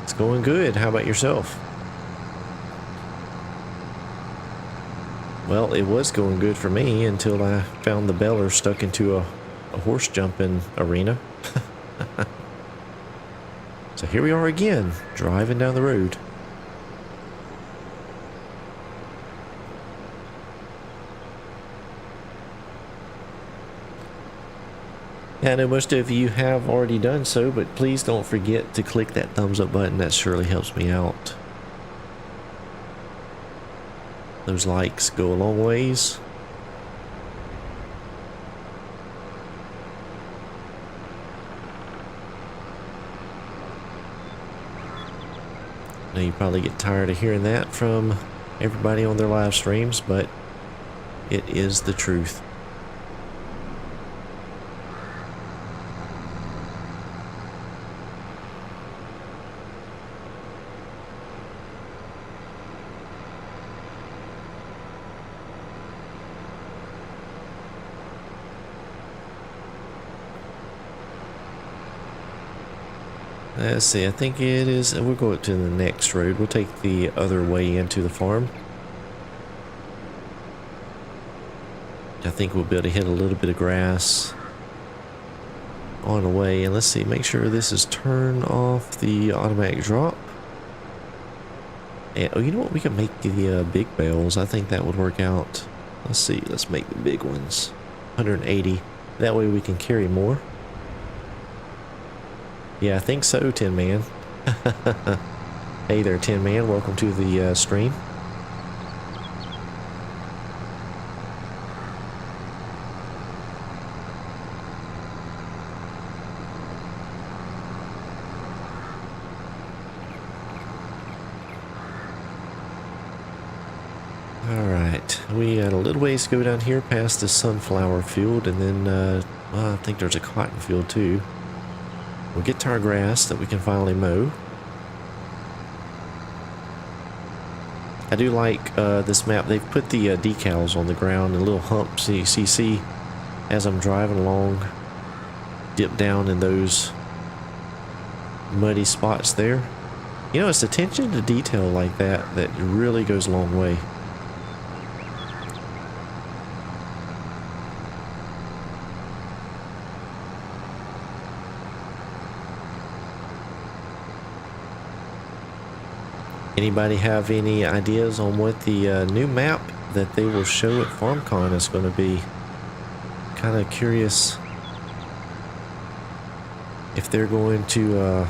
A: It's going good. How about yourself? Well, it was going good for me until I found the beller stuck into a horse jumping arena. So here we are again, driving down the road. Yeah, I know most of you have already done so, but please don't forget to click that thumbs up button. That surely helps me out. Those likes go a long ways. Now you probably get tired of hearing that from everybody on their live streams, but it is the truth. Let's see, I think it is, we'll go to the next road. We'll take the other way into the farm. I think we'll be able to hit a little bit of grass on the way. And let's see, make sure this is turned off the automatic drop. And, oh, you know what? We can make the big bales. I think that would work out. Let's see, let's make the big ones. 180. That way we can carry more. Yeah, I think so, Tin Man. Hey there, Tin Man. Welcome to the stream. Alright, we got a little ways to go down here past the sunflower field, and then well, I think there's a cotton field too. We'll get to our grass that we can finally mow. I do like this map. They've put the decals on the ground and little humps. So you see as I'm driving along, dip down in those muddy spots there. You know, it's attention to detail like that that really goes a long way. Anybody have any ideas on what the new map that they will show at FarmCon is going to be? Kind of curious if they're going to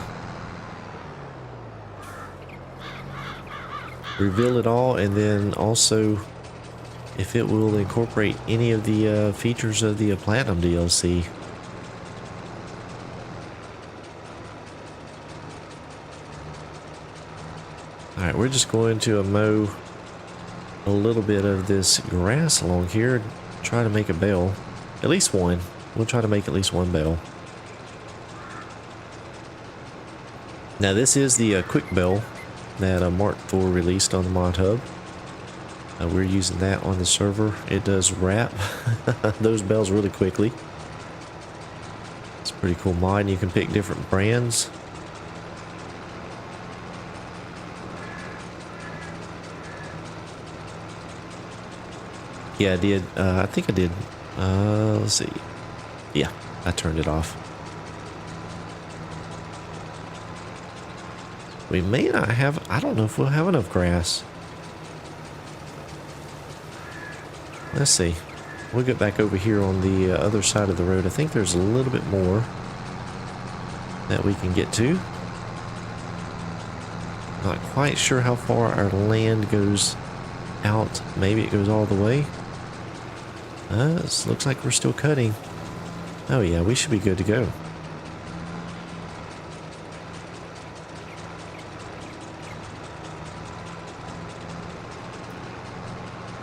A: reveal it all, and then also if it will incorporate any of the features of the Platinum DLC. Alright, we're just going to mow a little bit of this grass along here, try to make a bale. At least one. We'll try to make at least one bale. Now this is the quick bale that Mark IV released on the mod hub. We're using that on the server. It does wrap those bales really quickly. It's a pretty cool mod, and you can pick different brands. Yeah, I did. I think I did. Let's see. Yeah, I turned it off. We may not have, I don't know if we'll have enough grass. Let's see. We'll get back over here on the other side of the road. I think there's a little bit more that we can get to. Not quite sure how far our land goes out. Maybe it goes all the way. This looks like we're still cutting. Oh yeah, we should be good to go.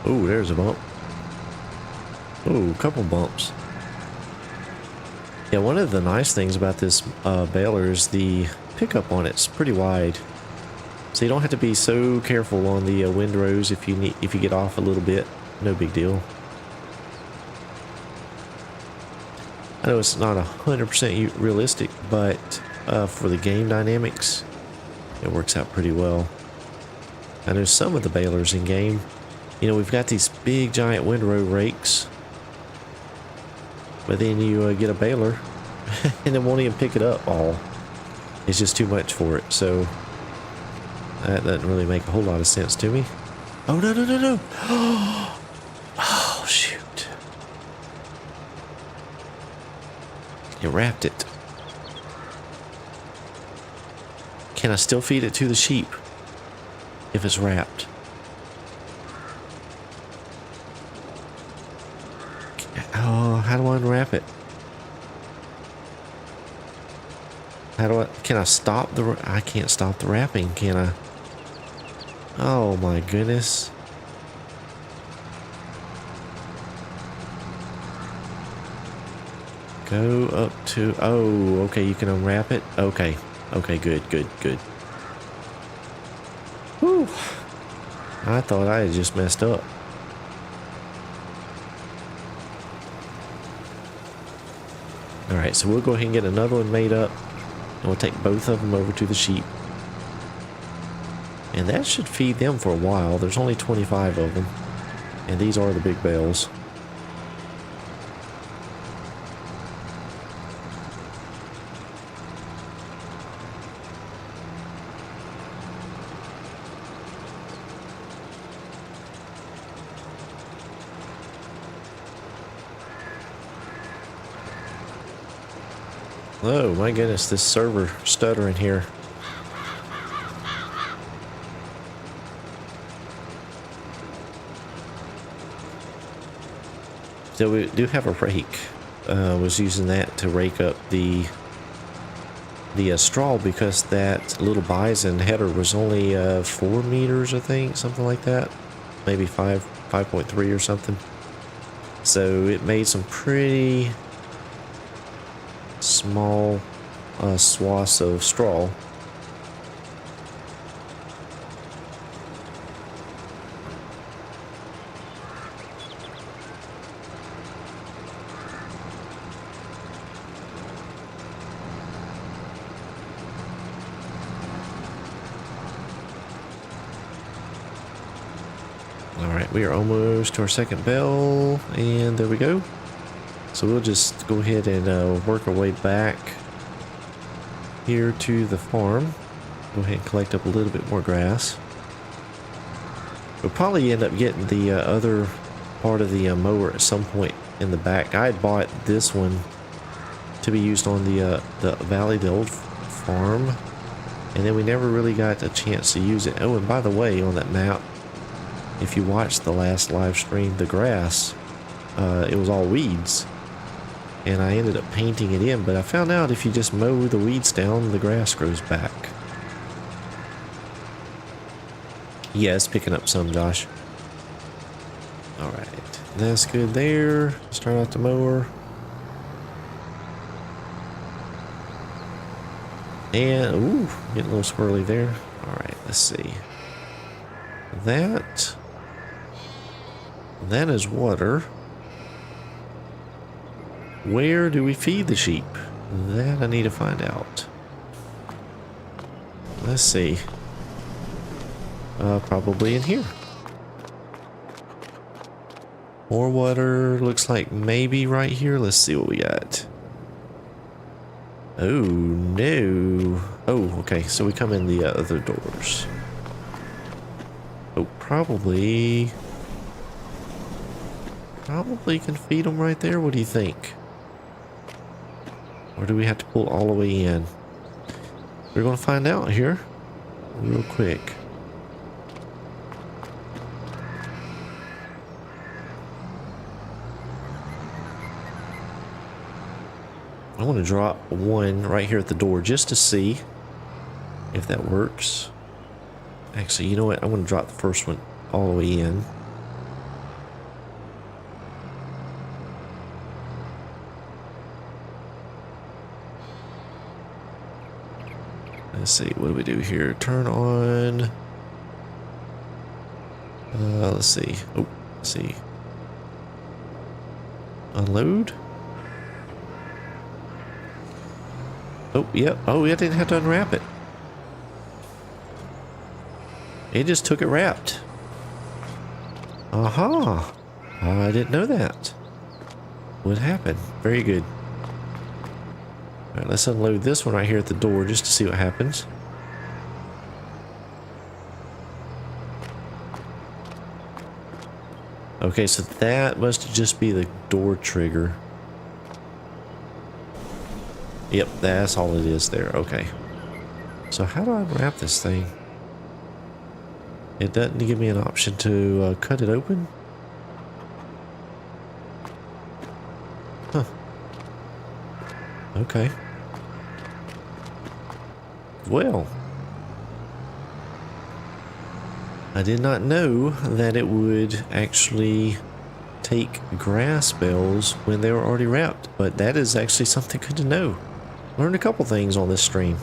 A: Oh, there's a bump. Oh, a couple bumps. Yeah, one of the nice things about this baler is the pickup on it's pretty wide, so you don't have to be so careful on the windrows if you get off a little bit. No big deal. I know it's not 100% realistic, but for the game dynamics, it works out pretty well. I know some of the balers in game, you know, we've got these big giant windrow rakes, but then you get a baler and it won't even pick it up all. It's just too much for it, so that doesn't really make a whole lot of sense to me. Oh, no, no, no, no. Oh, shoot. It wrapped it. Can I still feed it to the sheep if it's wrapped? Oh, how do I unwrap it? Can I stop I can't stop the wrapping, can I? Oh my goodness. Go up to, oh, okay, you can unwrap it? Okay, okay, good, good, good. Whew. I thought I had just messed up. Alright, so we'll go ahead and get another one made up, and we'll take both of them over to the sheep. And that should feed them for a while. There's only 25 of them, and these are the big bales. Oh my goodness, this server stuttering here. So we do have a rake. Was using that to rake up the straw, because that little bison header was only 4 meters, I think, something like that. Maybe 5.3 or something. So it made some pretty small swaths of straw. Alright, we are almost to our second bell, and there we go. So we'll just go ahead and work our way back here to the farm. Go ahead and collect up a little bit more grass. We'll probably end up getting the other part of the mower at some point in the back. I had bought this one to be used on the valley, the old farm, and then we never really got a chance to use it. Oh, and by the way, on that map, if you watched the last live stream, the grass, it was all weeds. And I ended up painting it in, but I found out if you just mow the weeds down, the grass grows back. Yeah, it's picking up some, Josh. Alright, that's good there. Start out the mower. And, ooh, getting a little squirrely there. Alright, let's see. That is water. Where do we feed the sheep? That I need to find out. Let's see. Probably in here. More water. Looks like maybe right here. Let's see what we got. Oh, no. Oh, okay. So we come in the other doors. Oh, probably can feed them right there. What do you think? Or do we have to pull all the way in? We're going to find out here real quick. I want to drop one right here at the door just to see if that works. Actually, you know what? I'm going to drop the first one all the way in. Let's see, what do we do here? Turn on. Let's see. Oh, let's see. Unload. Oh, yep. Oh, I didn't have to unwrap it. It just took it wrapped. Aha. I didn't know that. What happened? Very good. Alright, let's unload this one right here at the door just to see what happens. Okay, so that must just be the door trigger. Yep, that's all it is there. Okay. So how do I unwrap this thing? It doesn't give me an option to cut it open? Huh. Okay. Well, I did not know that it would actually take grass bales when they were already wrapped, but that is actually something good to know. Learned a couple things on this stream.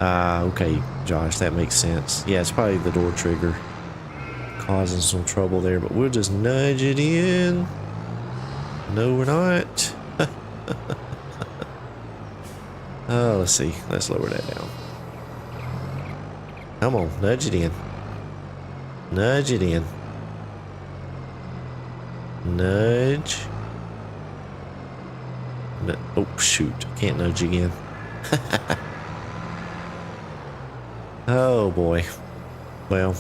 A: Okay, Josh, that makes sense. Yeah, it's probably the door trigger causing some trouble there, but we'll just nudge it in. No, we're not. Oh, let's see. Let's lower that down. Come on, nudge it in. Nudge it in. Nudge. No, oh, shoot. Can't nudge again. Oh, boy. Well,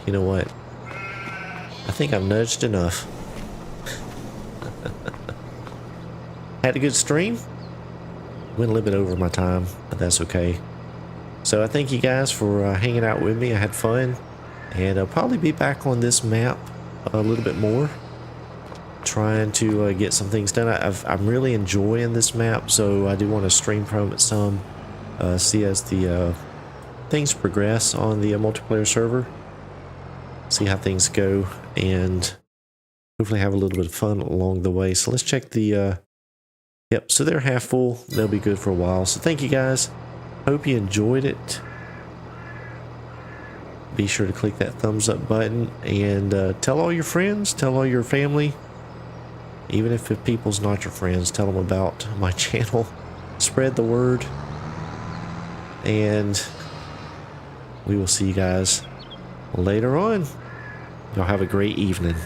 A: you know what? I think I've nudged enough. Had a good stream. Went a little bit over my time, but that's okay. So I thank you guys for hanging out with me. I had fun, and I'll probably be back on this map a little bit more, trying to get some things done. I'm really enjoying this map, so I do want to stream from it some, see as the things progress on the multiplayer server, see how things go, and hopefully have a little bit of fun along the way. So let's check the yep, so they're half full. They'll be good for a while. So thank you guys. Hope you enjoyed it. Be sure to click that thumbs up button and tell all your friends, tell all your family. Even if people's not your friends, tell them about my channel. Spread the word. And we will see you guys later on. Y'all have a great evening.